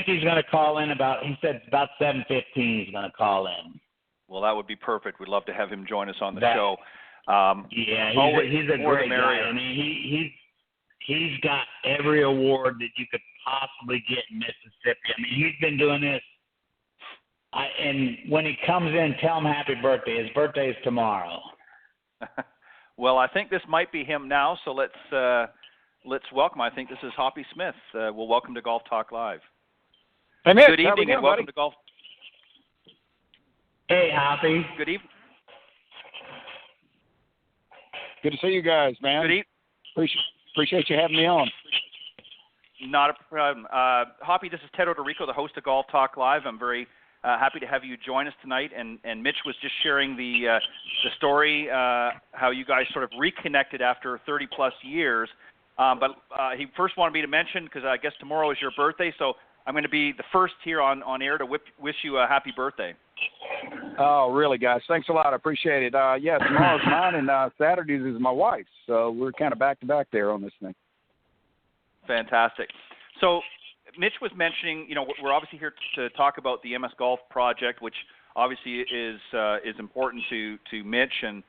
Speaker 6: he's going to call in he said about 7:15 he's going to call in.
Speaker 2: Well, that would be perfect. We'd love to have him join us on the show.
Speaker 6: He's a great guy. I mean, he's got every award that you could possibly get in Mississippi. I mean, he's been doing this. And when he comes in, tell him happy birthday. His birthday is tomorrow.
Speaker 2: Well, I think this might be him now, so let's welcome. I think this is Hoppy Smith. We'll welcome to Golf Talk Live.
Speaker 7: Hey, Mitch,
Speaker 2: good evening and welcome to Golf.
Speaker 6: Hey, Hoppy.
Speaker 2: Good evening.
Speaker 7: Good to see you guys, man.
Speaker 2: Good evening.
Speaker 7: Appreciate you having me on.
Speaker 2: Not a problem. Hoppy, this is Ted Odorico, the host of Golf Talk Live. I'm very happy to have you join us tonight. And Mitch was just sharing the story, how you guys sort of reconnected after 30-plus years. But he first wanted me to mention, because I guess tomorrow is your birthday, so I'm going to be the first here on air to wish you a happy birthday.
Speaker 7: Oh, really, guys? Thanks a lot. I appreciate it. Yeah, tomorrow's mine, and Saturdays is my wife's. So we're kind of back-to-back there on this thing.
Speaker 2: Fantastic. So Mitch was mentioning, we're obviously here to talk about the MS Golf project, which obviously is important to Mitch and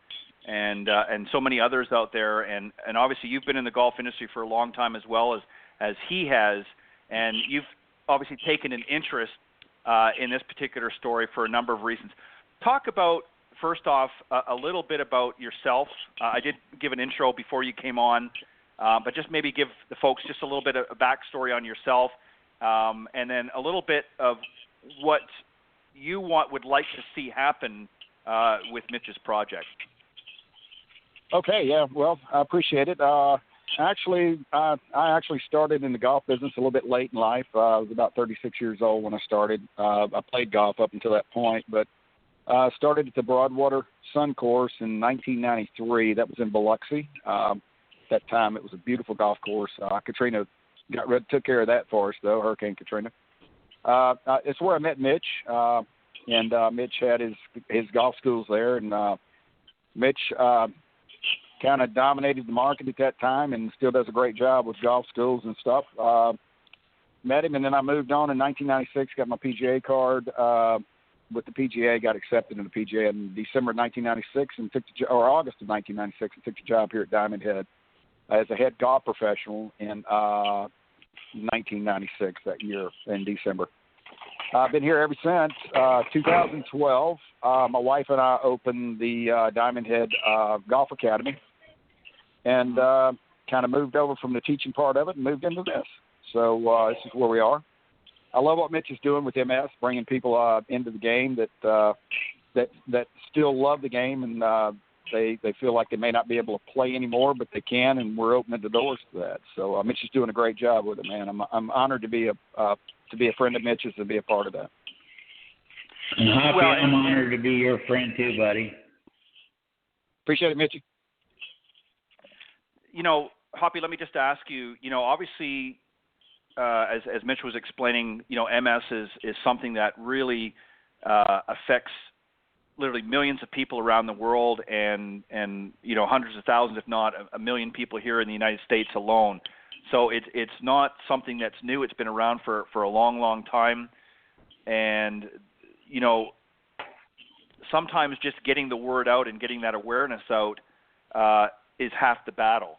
Speaker 2: so many others out there. And obviously you've been in the golf industry for a long time as well as he has, and you've obviously taken an interest in this particular story for a number of reasons. Talk about, first off, a little bit about yourself. I did give an intro before you came on, but just maybe give the folks just a little bit of a backstory on yourself, and then a little bit of what you would like to see happen with Mitch's project.
Speaker 7: Okay, yeah, well, I appreciate it. I actually started in the golf business a little bit late in life. I was about 36 years old when I started. I played golf up until that point, but I started at the Broadwater Sun Course in 1993. That was in Biloxi. That time it was a beautiful golf course. Katrina took care of that for us, though, Hurricane Katrina. It's where I met Mitch, and Mitch had his golf schools there, and Mitch kind of dominated the market at that time and still does a great job with golf schools and stuff. Met him, and then I moved on in 1996, got my PGA card with the PGA, got accepted in the PGA in December of 1996 and August of 1996, and took the job here at Diamond Head as a head golf professional in 1996, that year in December. I've been here ever since 2012. My wife and I opened the Diamond Head Golf Academy, and kind of moved over from the teaching part of it and moved into this. So this is where we are. I love what Mitch is doing with MS, bringing people into the game that still love the game, and they feel like they may not be able to play anymore, but they can, and we're opening the doors to that. So Mitch is doing a great job with it, man. I'm honored to be a friend of Mitch's and be a part of that.
Speaker 6: And Hoppy, I'm honored to be your friend too, buddy.
Speaker 7: Appreciate it, Mitchie.
Speaker 2: Hoppy, let me just ask you, obviously, as Mitch was explaining, MS is something that really affects literally millions of people around the world and hundreds of thousands, if not a million people here in the United States alone. So it's not something that's new. It's been around for a long, long time. And, sometimes just getting the word out and getting that awareness out is half the battle.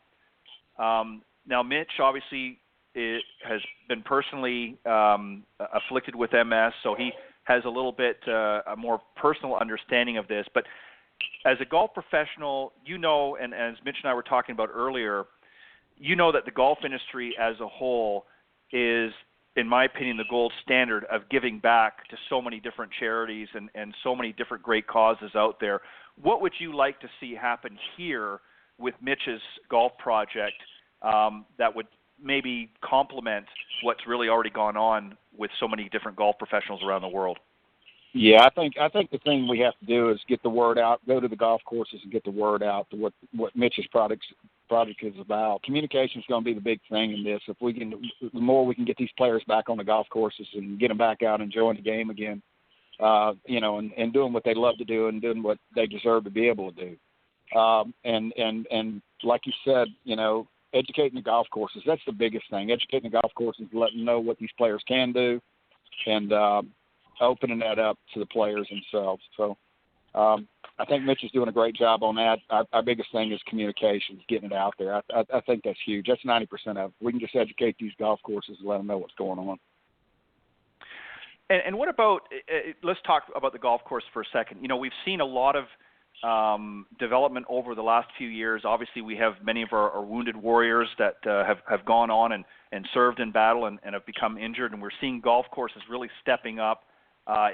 Speaker 2: Now, Mitch obviously has been personally afflicted with MS, so he has a little bit a more personal understanding of this. But as a golf professional, and as Mitch and I were talking about earlier, that the golf industry as a whole is, in my opinion, the gold standard of giving back to so many different charities and so many different great causes out there. What would you like to see happen here with Mitch's golf project that would maybe complement what's really already gone on with so many different golf professionals around the world?
Speaker 7: Yeah, I think the thing we have to do is get the word out, go to the golf courses and get the word out to what Mitch's project is about. Communication is going to be the big thing in this. If we can, the more we can get these players back on the golf courses and get them back out enjoying the game again, and doing what they love to do and doing what they deserve to be able to do. And like you said, educating the golf courses, that's the biggest thing. Educating the golf courses, letting them know what these players can do, and opening that up to the players themselves. So I think Mitch is doing a great job on that. Our biggest thing is communications, getting it out there. I think that's huge. That's 90% of it. We can just educate these golf courses and let them know what's going on.
Speaker 2: And what about, let's talk about the golf course for a second. We've seen a lot of development over the last few years. Obviously, we have many of our wounded warriors that have gone on and served in battle and have become injured, and we're seeing golf courses really stepping up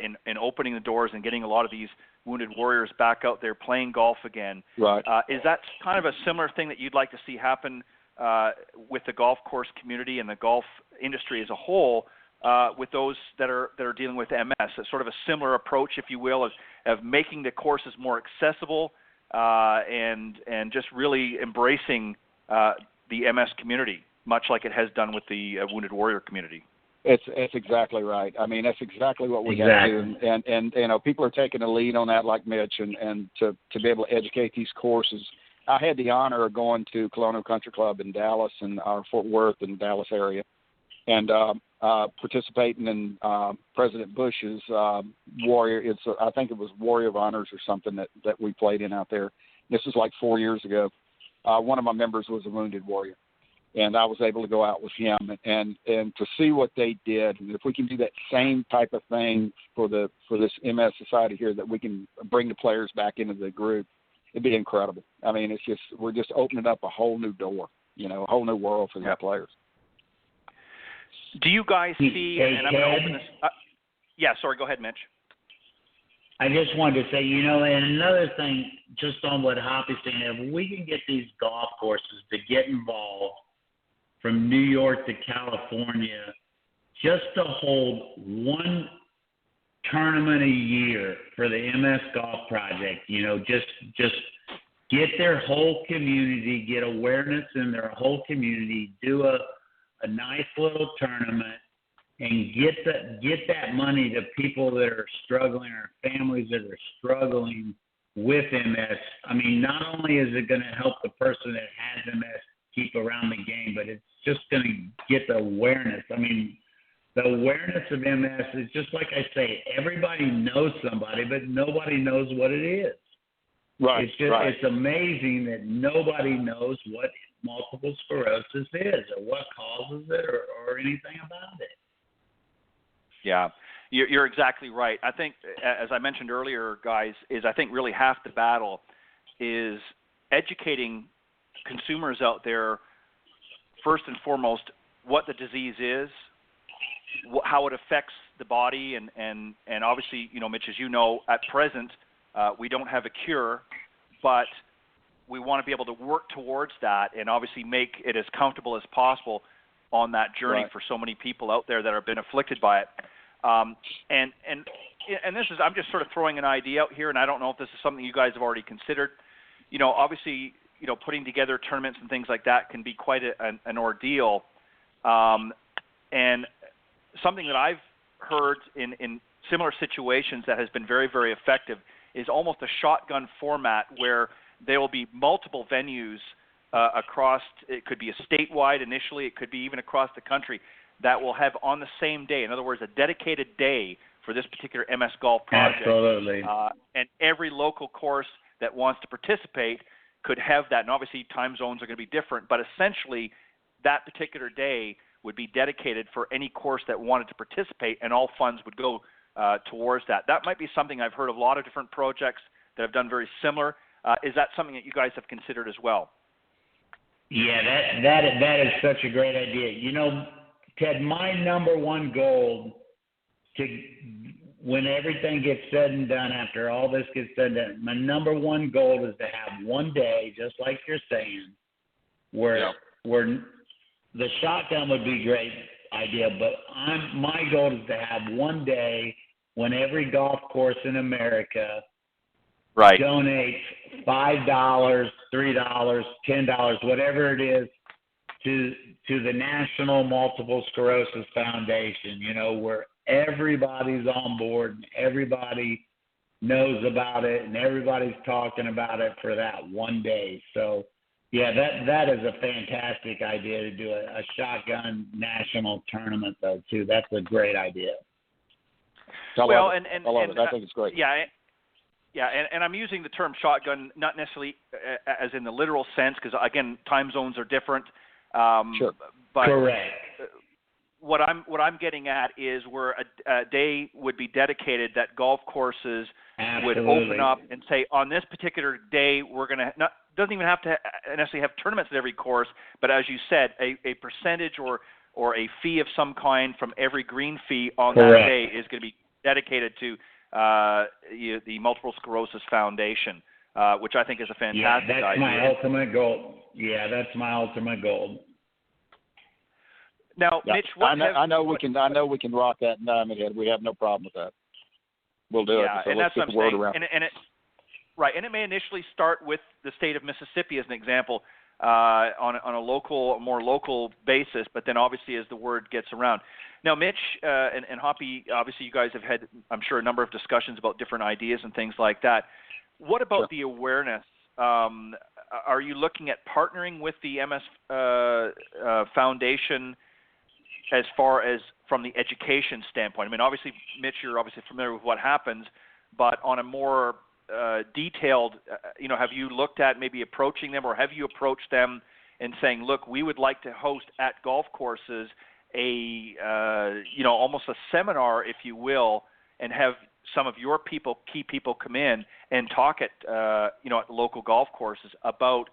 Speaker 2: in opening the doors and getting a lot of these wounded warriors back out there playing golf again.
Speaker 7: Right.
Speaker 2: Is that kind of a similar thing that you'd like to see happen with the golf course community and the golf industry as a whole, with those that are dealing with MS? It's sort of a similar approach, if you will, of making the courses more accessible and just really embracing the MS community, much like it has done with the Wounded Warrior community.
Speaker 7: It's exactly right. I mean, that's exactly what we got to do. And people are taking the lead on that, like Mitch, and to be able to educate these courses. I had the honor of going to Colonial Country Club in Dallas and Fort Worth in the Dallas area, and participating in President Bush's Warrior. I think it was Warrior of Honors or something that we played in out there. This was like 4 years ago. One of my members was a wounded warrior, and I was able to go out with him and to see what they did. And if we can do that same type of thing for this MS society here, that we can bring the players back into the group, it'd be incredible. I mean, we're just opening up a whole new door, a whole new world for the players.
Speaker 2: Do you guys see, and I'm going to open this, sorry, go ahead, Mitch.
Speaker 6: I just wanted to say, and another thing, just on what Hoppy's saying, if we can get these golf courses to get involved from New York to California, just to hold one tournament a year for the MS Golf Project, just get their whole community, get awareness in their whole community, do a nice little tournament, and get that money to people that are struggling or families that are struggling with MS. I mean, not only is it going to help the person that has MS keep around the game, but it's just going to get the awareness. I mean, the awareness of MS is just like I say, everybody knows somebody, but nobody knows what it is.
Speaker 7: Right.
Speaker 6: It's amazing that nobody knows what multiple sclerosis is or what causes it or anything about it.
Speaker 2: Yeah, you're exactly right. I think, as I mentioned earlier, guys, I think really half the battle is educating consumers out there, first and foremost, what the disease is, how it affects the body, and obviously, Mitch, as you know, at present, we don't have a cure, but we want to be able to work towards that and obviously make it as comfortable as possible on that journey for so many people out there that have been afflicted by it. And this is, I'm just sort of throwing an idea out here, and I don't know if this is something you guys have already considered. Obviously, putting together tournaments and things like that can be quite an ordeal. And something that I've heard in similar situations that has been very, very effective is almost a shotgun format where there will be multiple venues across, it could be a statewide initially, it could be even across the country, that will have on the same day, in other words, a dedicated day for this particular MS Golf project.
Speaker 6: Absolutely.
Speaker 2: And every local course that wants to participate could have that. And obviously time zones are going to be different, but essentially that particular day would be dedicated for any course that wanted to participate, and all funds would go towards that. That might be something I've heard of a lot of different projects that have done very similar. Is that something that you guys have considered as well?
Speaker 6: Yeah, that is such a great idea. Ted, my number one goal when everything gets said and done, after all this gets said and done, my number one goal is to have one day, just like you're saying, where the shotgun would be a great idea, but my goal is to have one day when every golf course in America donates $5, $3, $10, whatever it is, to the National Multiple Sclerosis Foundation, where everybody's on board and everybody knows about it, and everybody's talking about it for that one day. So, yeah, that is a fantastic idea to do a shotgun national tournament, though, too. That's a great idea.
Speaker 7: I love it. I think it's great.
Speaker 2: Yeah, and I'm using the term shotgun not necessarily as in the literal sense because, again, time zones are different.
Speaker 6: Sure.
Speaker 2: But
Speaker 6: correct.
Speaker 2: What I'm getting at is where a day would be dedicated that golf courses
Speaker 6: Absolutely.
Speaker 2: would open up and say, on this particular day, we're going to not doesn't even have to necessarily have tournaments at every course, but as you said, a percentage or a fee of some kind from every green fee on
Speaker 6: Correct.
Speaker 2: that day is going to be dedicated to the Multiple Sclerosis Foundation, which I think is a fantastic idea.
Speaker 6: That's my ultimate goal. Yeah, that's my ultimate goal.
Speaker 2: Now, Mitch,
Speaker 7: I know we can rock that in Diamond Head. We have no problem with that. We'll do it. So
Speaker 2: and
Speaker 7: let's
Speaker 2: that's
Speaker 7: get
Speaker 2: what
Speaker 7: the
Speaker 2: I'm
Speaker 7: word
Speaker 2: saying.
Speaker 7: around.
Speaker 2: And it may initially start with the state of Mississippi as an example on a more local basis, but then obviously as the word gets around. Now, Mitch and Hoppy, obviously you guys have had, I'm sure, a number of discussions about different ideas and things like that. What about the awareness? Are you looking at partnering with the MS Foundation as far as from the education standpoint? I mean, obviously, Mitch, you're obviously familiar with what happens, but on a more detailed, have you looked at maybe approaching them, or have you approached them and saying, look, we would like to host at golf courses almost a seminar, if you will, and have some of your key people come in and talk at local golf courses about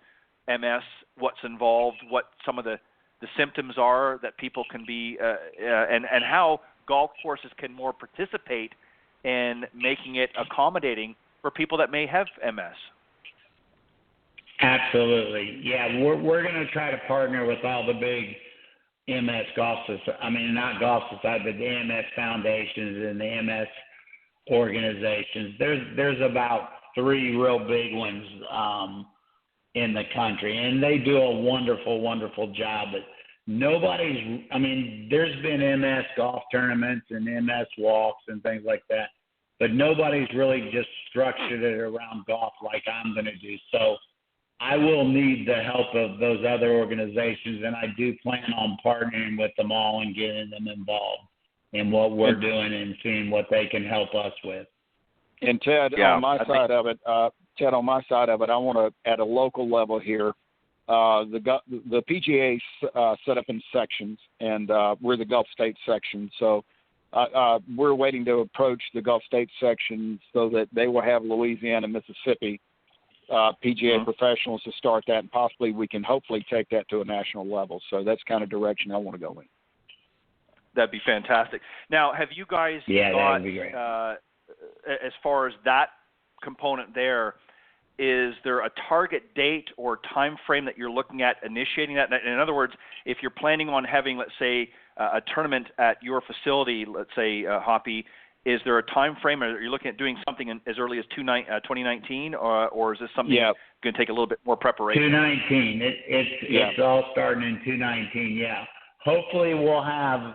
Speaker 2: MS, what's involved, what some of the symptoms are that people can be, and how golf courses can more participate in making it accommodating for people that may have MS.
Speaker 6: Absolutely. Yeah, we're going to try to partner with all the big MS golf society. I mean, not golf society, but the MS foundations and the MS organizations. There's about 3 real big ones in the country, and they do a wonderful, wonderful job. But there's been MS golf tournaments and MS walks and things like that, but nobody's really just structured it around golf like I'm going to do. So I will need the help of those other organizations, and I do plan on partnering with them all and getting them involved in what we're doing and seeing what they can help us with.
Speaker 7: And Ted, on my side of it, I want to, at a local level here, the PGA set up in sections, and we're the Gulf State section. So we're waiting to approach the Gulf State section so that they will have Louisiana, Mississippi PGA professionals to start that, and possibly we can hopefully take that to a national level. So that's kind of direction I want to go in.
Speaker 2: That'd be fantastic. Now, have you guys
Speaker 6: that'd be great.
Speaker 2: As far as that component there, is there a target date or time frame that you're looking at initiating that? In other words, if you're planning on having, let's say, a tournament at your facility, let's say, Hoppy, is there a time frame? Are you looking at doing something as early as 2019, or is this something going to take a little bit more preparation?
Speaker 6: 2019. It's all starting in 2019, yeah. Hopefully we'll have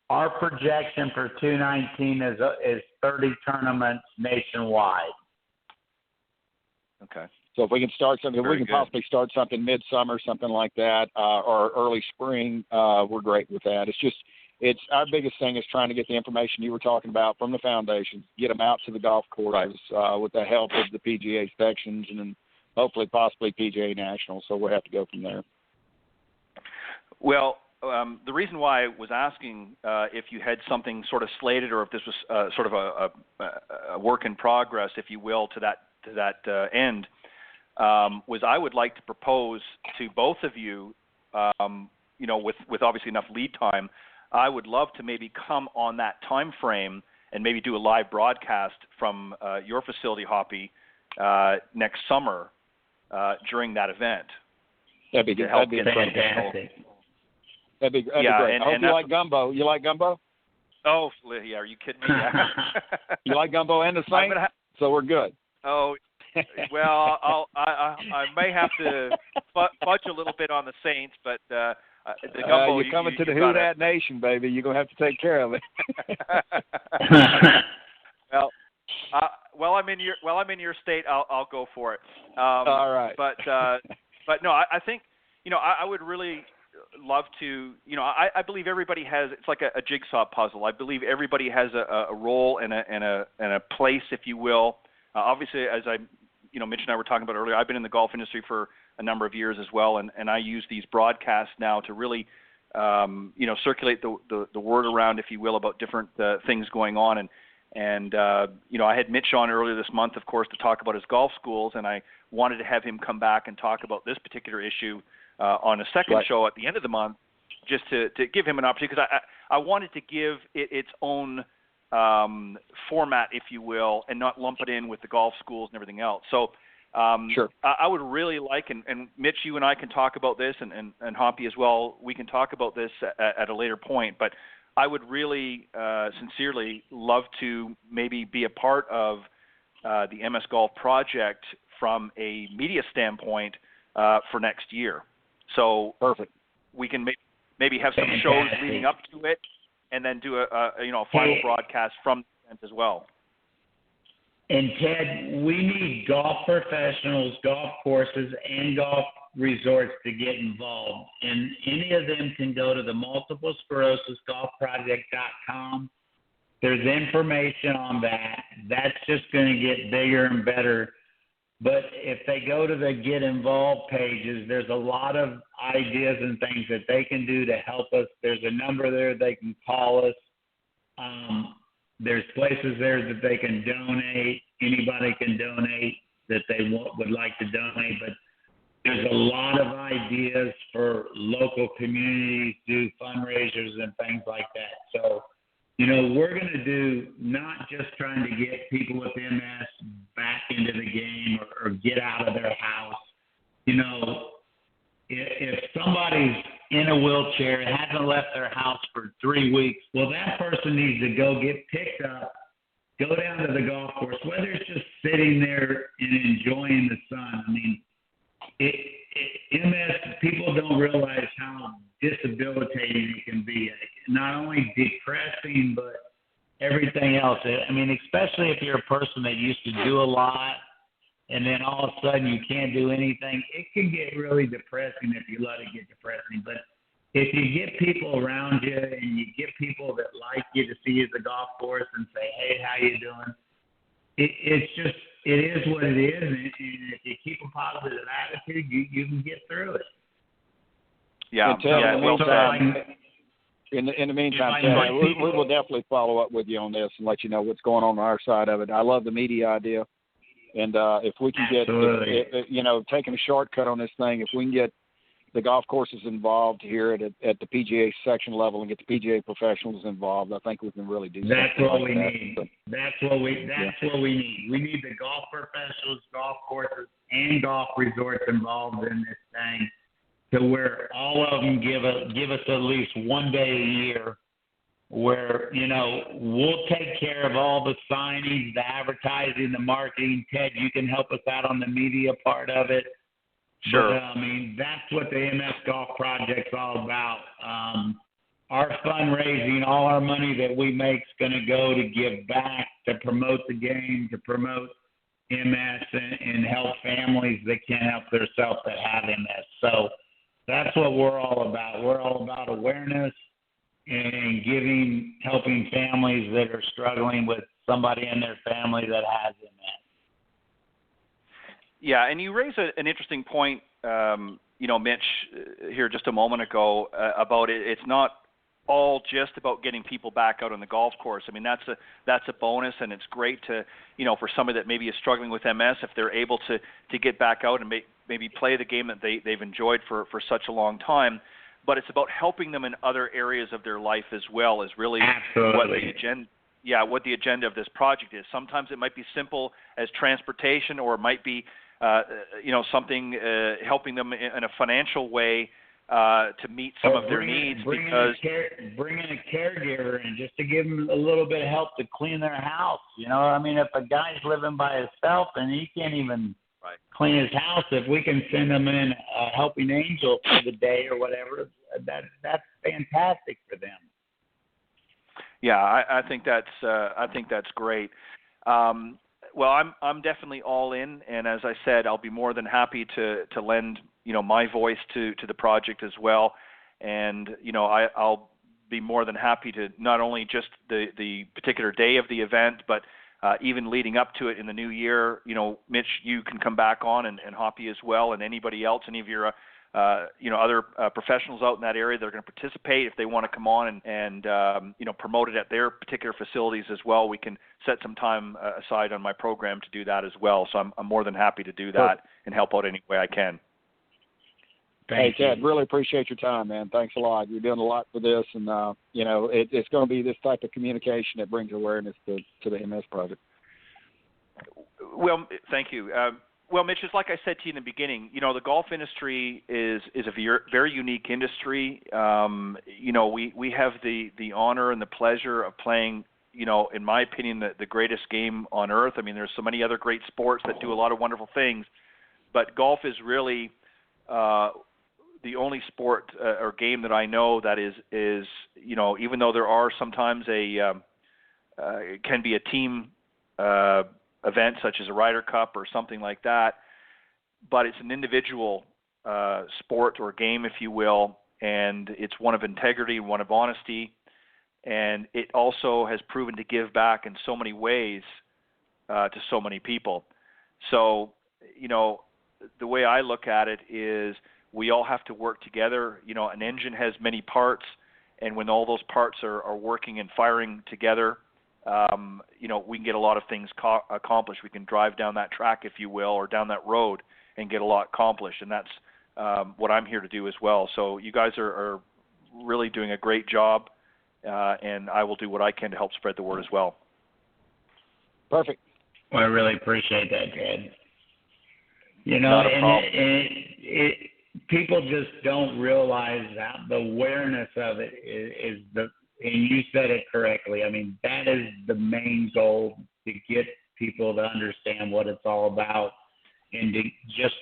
Speaker 6: our projection for 2019 is 30 tournaments nationwide.
Speaker 2: Okay.
Speaker 7: So if we can start something,
Speaker 2: Very
Speaker 7: if we can
Speaker 2: good.
Speaker 7: possibly start something midsummer, something like that, or early spring, we're great with that. It's our biggest thing is trying to get the information you were talking about from the foundation, get them out to the golf courses with the help of the PGA sections, and then hopefully possibly PGA National. So we'll have to go from there.
Speaker 2: Well, the reason why I was asking if you had something sort of slated, or if this was sort of a work in progress, if you will, to that end, was I would like to propose to both of you, with obviously enough lead time, I would love to maybe come on that time frame and maybe do a live broadcast from your facility, Hoppy, next summer during that event.
Speaker 7: That'd be
Speaker 6: fantastic.
Speaker 7: That'd be great. I hope you like gumbo. You like gumbo?
Speaker 2: Oh, yeah. Are you kidding me? Yeah.
Speaker 7: You like gumbo and the Saints? So we're good.
Speaker 2: Oh, well, I may have to fudge a little bit on the Saints, but the gumbo.
Speaker 7: You're coming to the Who Dat Nation, baby. You're gonna have to take care of it.
Speaker 2: while I'm in your state, I'll go for it.
Speaker 7: All right.
Speaker 2: But no, I think I would really love to. I believe everybody has. It's like a jigsaw puzzle. I believe everybody has a role and a place, if you will. Obviously, as Mitch and I were talking about earlier, I've been in the golf industry for a number of years as well, and I use these broadcasts now to really circulate the word around, if you will, about different things going on. And I had Mitch on earlier this month, of course, to talk about his golf schools, and I wanted to have him come back and talk about this particular issue on a second show at the end of the month, just to give him an opportunity, because I wanted to give it its own format, if you will, and not lump it in with the golf schools and everything else. So
Speaker 7: sure.
Speaker 2: I would really like, and Mitch, you and I can talk about this, and Hoppy as well, we can talk about this at a later point, but I would really sincerely love to maybe be a part of the MS Golf project from a media standpoint for next year. So
Speaker 7: perfect.
Speaker 2: We can maybe have some shows leading up to it, and then do a final broadcast from the event as well.
Speaker 6: And Ted, we need golf professionals, golf courses, and golf resorts to get involved. And any of them can go to the Multiple Sclerosis Golf Project.com. There's information on that. That's just going to get bigger and better. But if they go to the Get Involved pages, there's a lot of ideas and things that they can do to help us. There's a number there they can call us. There's places there that they can donate. Anybody can donate that they would like to donate. But there's a lot of ideas for local communities, do fundraisers and things like that. So, we're going to do not just trying to get people with MS back into the game or get out of their house. If somebody's in a wheelchair and hasn't left their house for 3 weeks, well, that person needs to go get picked up, go down to the golf course, whether it's just sitting there and enjoying the sun. I mean, MS, people don't realize how disabilitating it can be. Not only depressing, but everything else. I mean, especially if you're a person that used to do a lot, and then all of a sudden you can't do anything, it can get really depressing if you let it get depressing. But if you get people around you and you get people that like you to see you at the golf course and say, hey, how you doing? It is what it is, and if you keep a positive attitude, you can get through it.
Speaker 2: Yeah.
Speaker 7: In the meantime, Ted, we will definitely follow up with you on this and let you know what's going on our side of it. I love the media idea, and if we can get, taking a shortcut on this thing, if we can get the golf courses involved here at the PGA section level and get the PGA professionals involved, I think we can really do something.
Speaker 6: That's what we need. That's what we need. We need the golf professionals, golf courses, and golf resorts involved in this thing, to where all of them give us at least one day a year where, we'll take care of all the signings, the advertising, the marketing. Ted, you can help us out on the media part of it.
Speaker 2: Sure.
Speaker 6: But, that's what the MS Golf Project's all about. Our fundraising, all our money that we make is going to go to give back, to promote the game, to promote MS, and help families that can't help themselves that have MS. So that's what we're all about. We're all about awareness and helping families that are struggling with somebody in their family that has MS.
Speaker 2: Yeah, and you raise an interesting point, Mitch, here just a moment ago about it. It's not all just about getting people back out on the golf course. I mean, that's a bonus, and it's great to, for somebody that maybe is struggling with MS, if they're able to get back out and maybe play the game that they've enjoyed for such a long time. But it's about helping them in other areas of their life as well, is really what the agenda of this project is. Sometimes it might be simple as transportation, or it might be something helping them in a financial way to meet some of their needs.
Speaker 6: Bringing a caregiver in just to give them a little bit of help to clean their house. If a guy's living by himself and he can't even clean his house, if we can send him in a helping angel for the day or whatever, that's fantastic for them.
Speaker 2: Yeah, I think that's great. Well, I'm definitely all in, and as I said, I'll be more than happy to lend my voice to the project as well, and I'll be more than happy to not only just the particular day of the event, but even leading up to it in the new year. Mitch, you can come back on, and Hoppy as well, and anybody else, any of your other professionals out in that area that are going to participate, if they want to come on and promote it at their particular facilities as well, we can set some time aside on my program to do that as well. So I'm more than happy to do that and help out any way I can.
Speaker 7: Hey, Ted, really appreciate your time, man. Thanks a lot. You're doing a lot for this, and it's going to be this type of communication that brings awareness to the MS project.
Speaker 2: Well, thank you. Well, Mitch, just like I said to you in the beginning, the golf industry is a very unique industry. We have the honor and the pleasure of playing, in my opinion, the greatest game on earth. I mean, there's so many other great sports that do a lot of wonderful things, but golf is really the only sport or game that I know that is even though there are sometimes it can be a team event such as a Ryder Cup or something like that, but it's an individual sport or game, if you will, and it's one of integrity, one of honesty, and it also has proven to give back in so many ways to so many people. So, the way I look at it is we all have to work together. An engine has many parts, and when all those parts are working and firing together, we can get a lot of things accomplished. We can drive down that track, if you will, or down that road and get a lot accomplished, and that's what I'm here to do as well. So you guys are really doing a great job, and I will do what I can to help spread the word as well.
Speaker 7: Perfect.
Speaker 6: Well, I really appreciate that, Ted.
Speaker 2: Not a problem.
Speaker 6: People just don't realize that the awareness of it is and you said it correctly. I mean, that is the main goal, to get people to understand what it's all about, and to just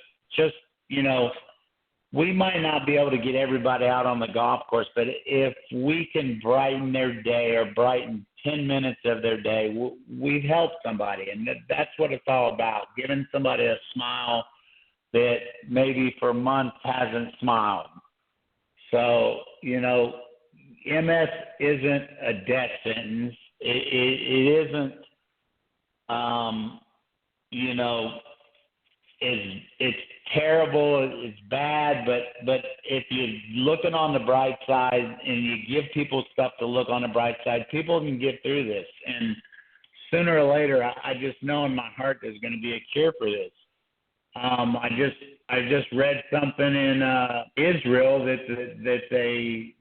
Speaker 6: we might not be able to get everybody out on the golf course, but if we can brighten their day or brighten 10 minutes of their day, we've helped somebody, and that's what it's all about, giving somebody a smile that maybe for months hasn't smiled. So, MS isn't a death sentence. It isn't, it's terrible, it's bad, but if you're looking on the bright side and you give people stuff to look on the bright side, people can get through this. And sooner or later, I just know in my heart there's going to be a cure for this. I just read something in Israel that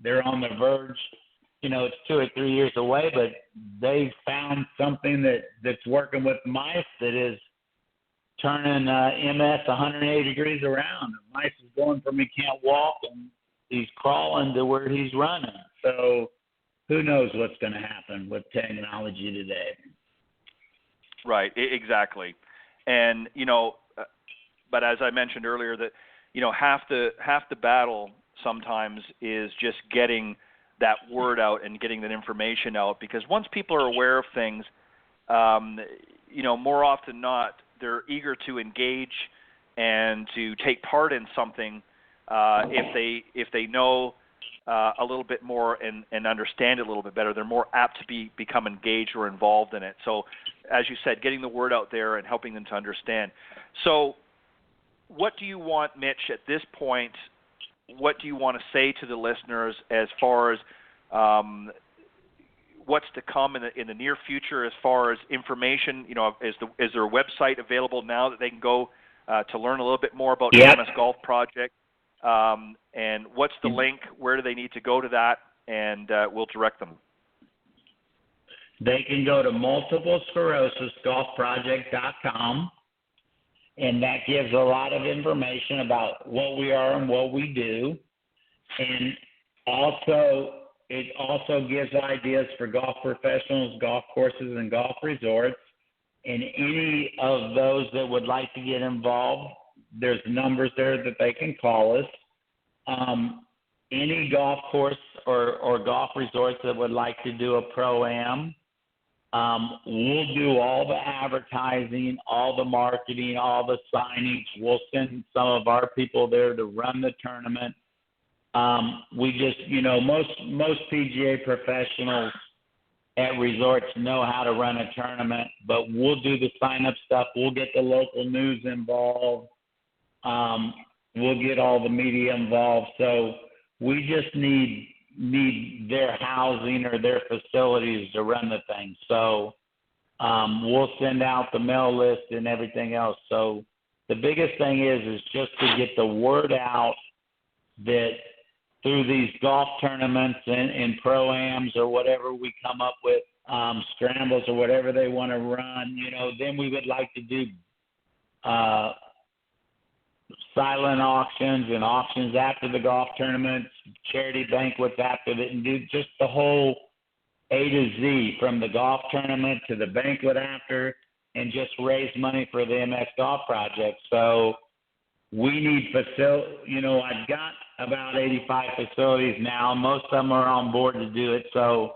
Speaker 6: they're on the verge. It's 2 or 3 years away, but they found something that's working with mice that is turning MS 180 degrees around. The mice is going from he can't walk and he's crawling to where he's running. So who knows what's going to happen with technology today?
Speaker 2: Right, exactly. And but as I mentioned earlier, that half the battle sometimes is just getting that word out and getting that information out, because once people are aware of things, more often than not, they're eager to engage and to take part in something if they know a little bit more and understand it a little bit better. They're more apt to become engaged or involved in it. So, as you said, getting the word out there and helping them to understand. So, what do you want, Mitch, at this point? What do you want to say to the listeners as far as what's to come in the near future, as far as information? Is there a website available now that they can go to learn a little bit more about the MS Golf Project? And what's the link? Where do they need to go to that? And we'll direct them.
Speaker 6: They can go to multiplesclerosisgolfproject.com. And that gives a lot of information about what we are and what we do. And it also gives ideas for golf professionals, golf courses, and golf resorts. And any of those that would like to get involved, there's numbers there that they can call us. Any golf course or golf resorts that would like to do a pro-am, We'll do all the advertising, all the marketing, all the signage. We'll send some of our people there to run the tournament. We just, most PGA professionals at resorts know how to run a tournament, but we'll do the sign-up stuff. We'll get the local news involved. We'll get all the media involved. So we just need their housing or their facilities to run the thing. So we'll send out the mail list and everything else. So the biggest thing is just to get the word out that through these golf tournaments and pro-ams or whatever we come up with, scrambles or whatever they want to run, then we would like to do silent auctions and auctions after the golf tournaments, charity banquets after that, and do just the whole A to Z from the golf tournament to the banquet after, and just raise money for the MS Golf Project. So we need I've got about 85 facilities now. Most of them are on board to do it. So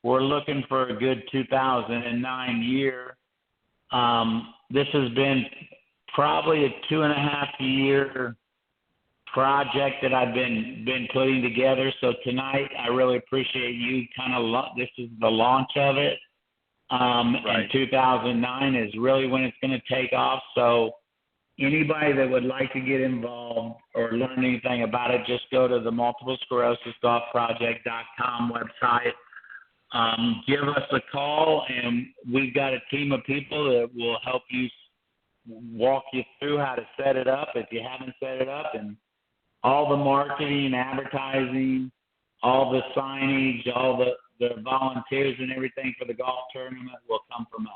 Speaker 6: we're looking for a good 2009 year. This has been probably a 2.5-year project that I've been putting together. So tonight, I really appreciate you this is the launch of it.
Speaker 2: Right.
Speaker 6: And 2009 is really when it's going to take off. So anybody that would like to get involved or learn anything about it, just go to the multiplesclerosisgolfproject.com website. Give us a call, and we've got a team of people that will help you walk you through how to set it up if you haven't set it up, and all the marketing, advertising, all the signage, all the volunteers and everything for the golf tournament will come from us.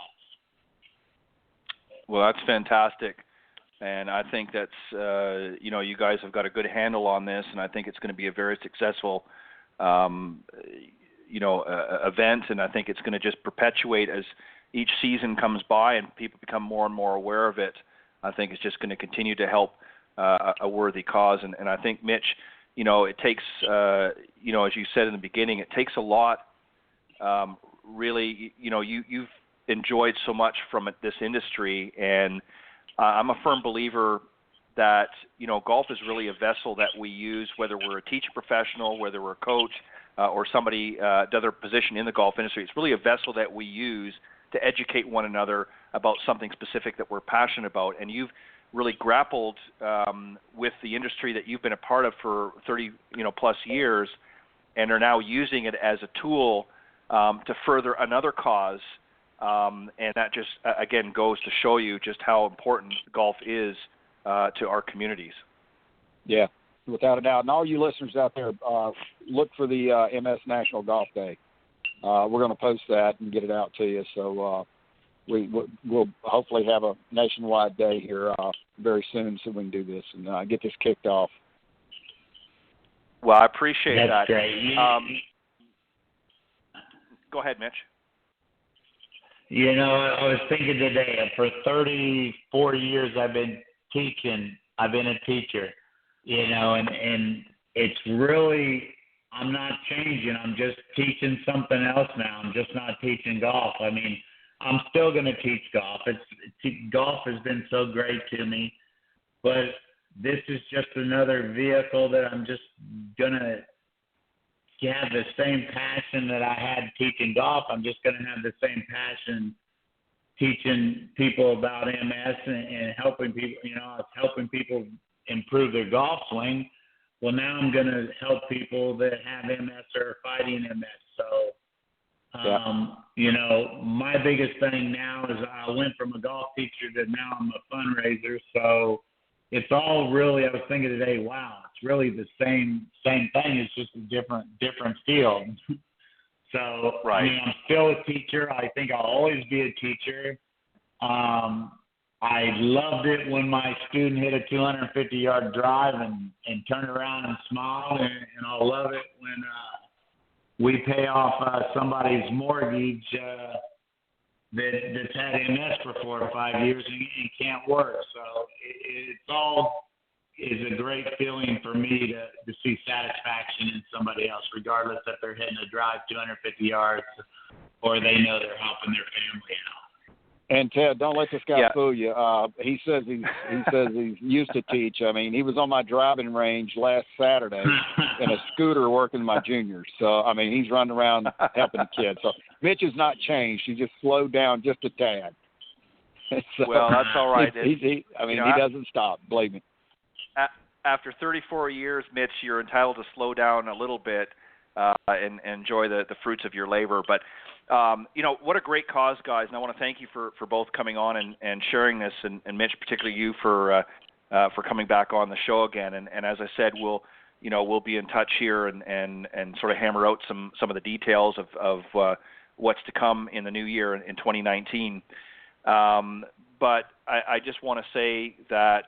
Speaker 2: Well, that's fantastic. And I think that's, you guys have got a good handle on this, and I think it's going to be a very successful, event, and I think it's going to just perpetuate as each season comes by and people become more and more aware of it. I think it's just going to continue to help a worthy cause. And I think, Mitch, it takes, as you said in the beginning, it takes a lot. Really, you've enjoyed so much from this industry, and I'm a firm believer that, golf is really a vessel that we use, whether we're a teacher professional, whether we're a coach, or somebody, the other position in the golf industry. It's really a vessel that we use to educate one another about something specific that we're passionate about. And you've really grappled with the industry that you've been a part of for 30, plus years, and are now using it as a tool to further another cause. And that just, again, goes to show you just how important golf is to our communities.
Speaker 7: Yeah, without a doubt. And all you listeners out there, look for the MS National Golf Day. We're going to post that and get it out to you. So we'll hopefully have a nationwide day here very soon, so we can do this and get this kicked off.
Speaker 2: Well, I appreciate that.
Speaker 6: That's great.
Speaker 2: Go ahead, Mitch.
Speaker 6: I was thinking today, for 34 years I've been teaching. I've been a teacher, and it's really, I'm not changing. I'm just teaching something else now. I'm just not teaching golf. I mean, I'm still going to teach golf. Golf has been so great to me, but this is just another vehicle that I'm just going to have the same passion that I had teaching golf. I'm just going to have the same passion teaching people about MS and helping people. I was helping people improve their golf swing. Well, now I'm going to help people that have MS or are fighting MS. So, my biggest thing now is I went from a golf teacher to now I'm a fundraiser. So it's all really, I was thinking today, wow, it's really the same thing. It's just a different field. So,
Speaker 2: right.
Speaker 6: I mean, I'm still a teacher. I think I'll always be a teacher. I loved it when my student hit a 250-yard drive and turned around and smiled, and I'll love it when we pay off somebody's mortgage that's had MS for 4 or 5 years and can't work. So it's all is a great feeling for me to see satisfaction in somebody else, regardless if they're hitting a drive 250 yards or they know they're helping their family out.
Speaker 7: And Ted, don't let this guy
Speaker 2: Yeah.
Speaker 7: fool you. He says he's used to teach. I mean, he was on my driving range last Saturday in a scooter working my juniors. So I mean, he's running around helping the kids. So Mitch has not changed. He just slowed down just a tad. So,
Speaker 2: Well, that's all right.
Speaker 7: He doesn't stop. Believe me.
Speaker 2: After 34 years, Mitch, you're entitled to slow down a little bit and enjoy the fruits of your labor. But what a great cause, guys, and I want to thank you for both coming on and sharing this, and Mitch, particularly you for coming back on the show again. And as I said, we'll be in touch here and sort of hammer out some of the details of what's to come in the new year in 2019. But I just want to say that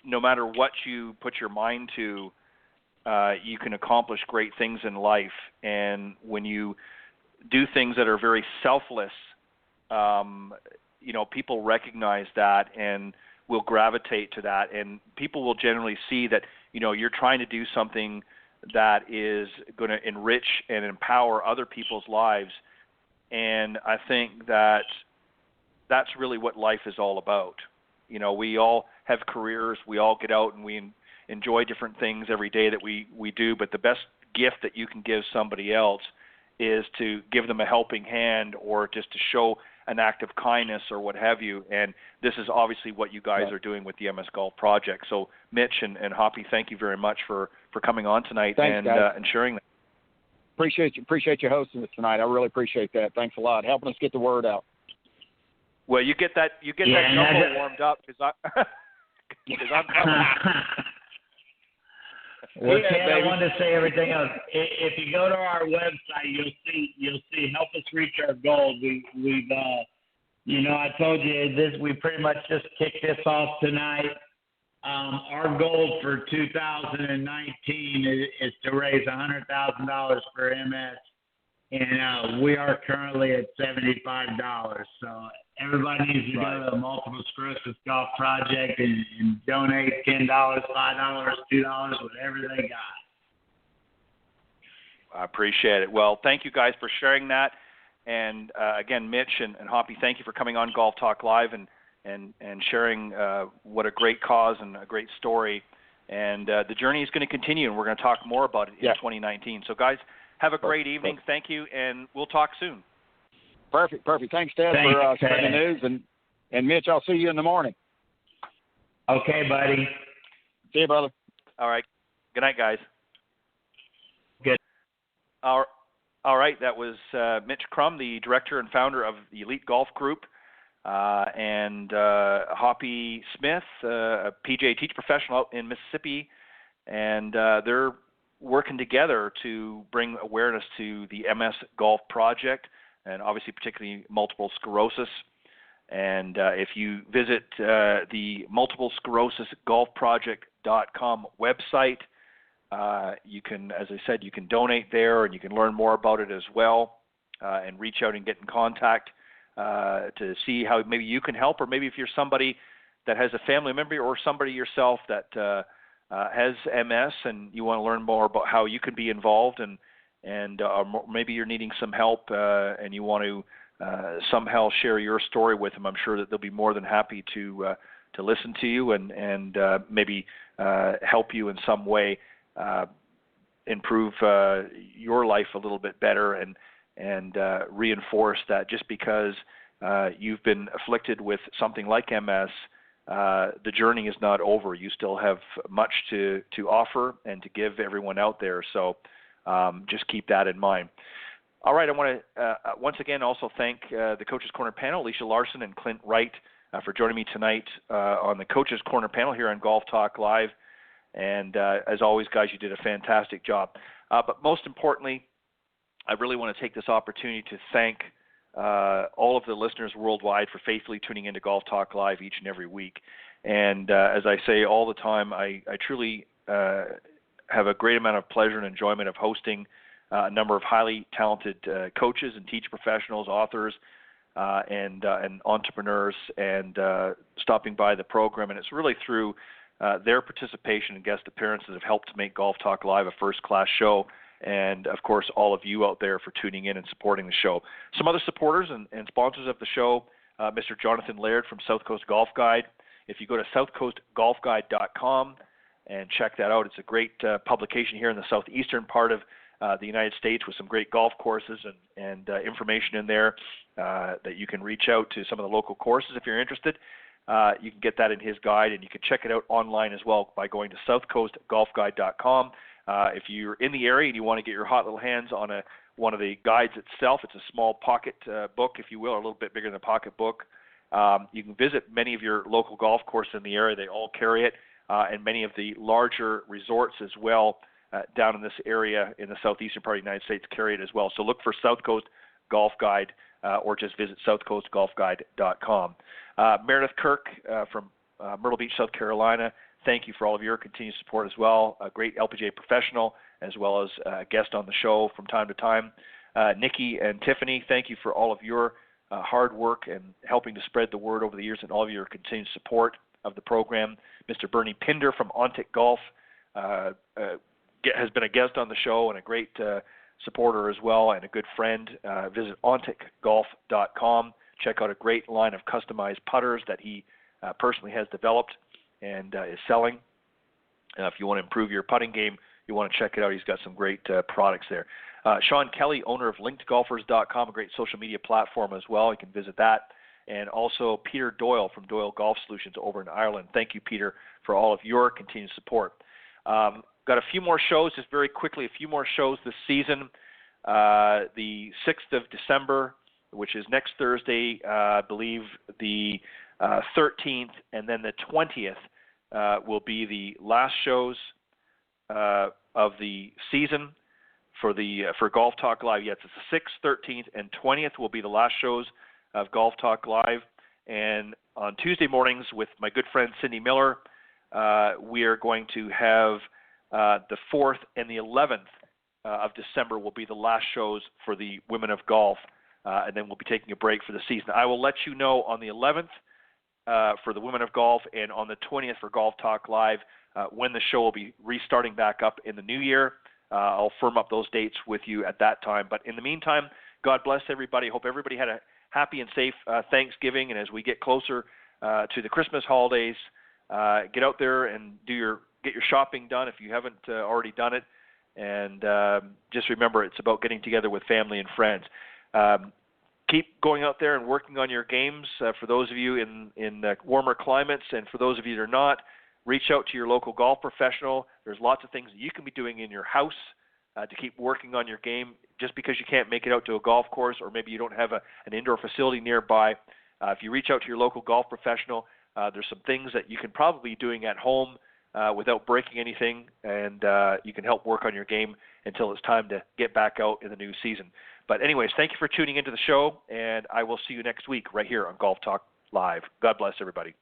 Speaker 2: no matter what you put your mind to, you can accomplish great things in life. And when you do things that are very selfless, people recognize that and will gravitate to that. And people will generally see that, you're trying to do something that is going to enrich and empower other people's lives. And I think that that's really what life is all about. We all have careers. We all get out and we enjoy different things every day that we do, but the best gift that you can give somebody else is to give them a helping hand or just to show an act of kindness or what have you. And this is obviously what you guys are doing with the MS Golf Project. So Mitch and Hoppy, thank you very much for coming on tonight.
Speaker 7: Thanks,
Speaker 2: and sharing that.
Speaker 7: Appreciate you hosting us tonight. I really appreciate that. Thanks a lot. Helping us get the word out.
Speaker 2: Well, you get that knuckle warmed up because I'm coming.
Speaker 6: Well, Ted, I wanted to say everything else. If you go to our website, you'll see help us reach our goals. We've I told you this. We pretty much just kicked this off tonight. Our goal for 2019 is to raise $100,000 for MS, and we are currently at $75. So everybody needs to go to the Multiple Sclerosis Golf Project and donate $10, $5, $2, whatever they got.
Speaker 2: I appreciate it. Well, thank you guys for sharing that. And again, Mitch and Hoppy, thank you for coming on Golf Talk Live and sharing what a great cause and a great story. And the journey is going to continue, and we're going to talk more about it in 2019. So, guys, have a great evening. Thank you, and we'll talk soon.
Speaker 7: Perfect. Thanks, Ted, for spreading the news. And Mitch, I'll see you in the morning.
Speaker 6: Okay, buddy.
Speaker 7: See you, brother.
Speaker 2: All right. Good night, guys.
Speaker 6: Good.
Speaker 2: All right. That was Mitch Crum, the director and founder of the Elite Golf Group, and Hoppy Smith, a PGA teach professional out in Mississippi. And they're working together to bring awareness to the MS Golf Project, and obviously particularly multiple sclerosis. And if you visit the multiplesclerosisgolfproject.com website, you can, as I said, you can donate there, and you can learn more about it as well, and reach out and get in contact to see how maybe you can help, or maybe if you're somebody that has a family member or somebody yourself that has MS and you want to learn more about how you can be involved, and maybe you're needing some help and you want to somehow share your story with them. I'm sure that they'll be more than happy to listen to you and maybe help you in some way improve your life a little bit better, and reinforce that just because you've been afflicted with something like MS, the journey is not over. You still have much to offer and to give everyone out there. So just keep that in mind. All right, I want to once again also thank the Coaches Corner panel, Alicia Larson and Clint Wright, for joining me tonight on the Coaches Corner panel here on Golf Talk Live. And as always, guys, you did a fantastic job. But most importantly, I really want to take this opportunity to thank all of the listeners worldwide for faithfully tuning into Golf Talk Live each and every week. And as I say all the time, I truly have a great amount of pleasure and enjoyment of hosting a number of highly talented coaches and teach professionals, authors, and entrepreneurs, and stopping by the program. And it's really through their participation and guest appearances that have helped to make Golf Talk Live a first-class show.
Speaker 8: and, of course, all of you out there for tuning in and supporting the show. Some other supporters and sponsors of the show, Mr. Jonathan Laird from South Coast Golf Guide. If you go to southcoastgolfguide.com and check that out, it's a great publication here in the southeastern part of the United States with some great golf courses and information in there that you can reach out to some of the local courses if you're interested. You can get that in his guide, and you can check it out online as well by going to southcoastgolfguide.com. If you're in the area and you want to get your hot little hands on one of the guides itself, it's a small pocket book, if you will, or a little bit bigger than a pocket book. You can visit many of your local golf courses in the area. They all carry it, and many of the larger resorts as well down in this area in the southeastern part of the United States carry it as well. So look for South Coast Golf Guide or just visit southcoastgolfguide.com. Meredith Kirk from Myrtle Beach, South Carolina, thank you for all of your continued support as well. A great LPGA professional as well as a guest on the show from time to time. Nikki and Tiffany, thank you for all of your hard work and helping to spread the word over the years and all of your continued support of the program. Mr. Bernie Pinder from Ontic Golf has been a guest on the show and a great supporter as well and a good friend. Visit onticgolf.com. Check out a great line of customized putters that he personally has developed and is selling. If you want to improve your putting game, you want to check it out. He's got some great products there. Sean Kelly, owner of linkedgolfers.com, a great social media platform as well. You can visit that. And also Peter Doyle from Doyle Golf Solutions over in Ireland. Thank you, Peter, for all of your continued support. Got a few more shows, just very quickly, a few more shows this season. The 6th of December, which is next Thursday, I believe the 13th, and then the 20th will be the last shows of the season for Golf Talk Live. Yes, it's the 6th, 13th, and 20th will be the last shows of Golf Talk Live. And on Tuesday mornings with my good friend Cindy Miller, we are going to have the 4th and the 11th of December will be the last shows for the Women of Golf, and then we'll be taking a break for the season. I will let you know on the 11th for the Women of Golf and on the 20th for Golf Talk Live when the show will be restarting back up in the new year. I'll firm up those dates with you at that time. But in the meantime, God bless everybody. Hope everybody had a happy and safe Thanksgiving. And as we get closer to the Christmas holidays, get out there and get your shopping done if you haven't already done it. And just remember, it's about getting together with family and friends. Keep going out there and working on your games. For those of you in warmer climates, and for those of you that are not, reach out to your local golf professional. There's lots of things that you can be doing in your house to keep working on your game. Just because you can't make it out to a golf course, or maybe you don't have an indoor facility nearby, if you reach out to your local golf professional, there's some things that you can probably be doing at home without breaking anything, and you can help work on your game until it's time to get back out in the new season. But anyways, thank you for tuning into the show, and I will see you next week right here on Golf Talk Live. God bless everybody.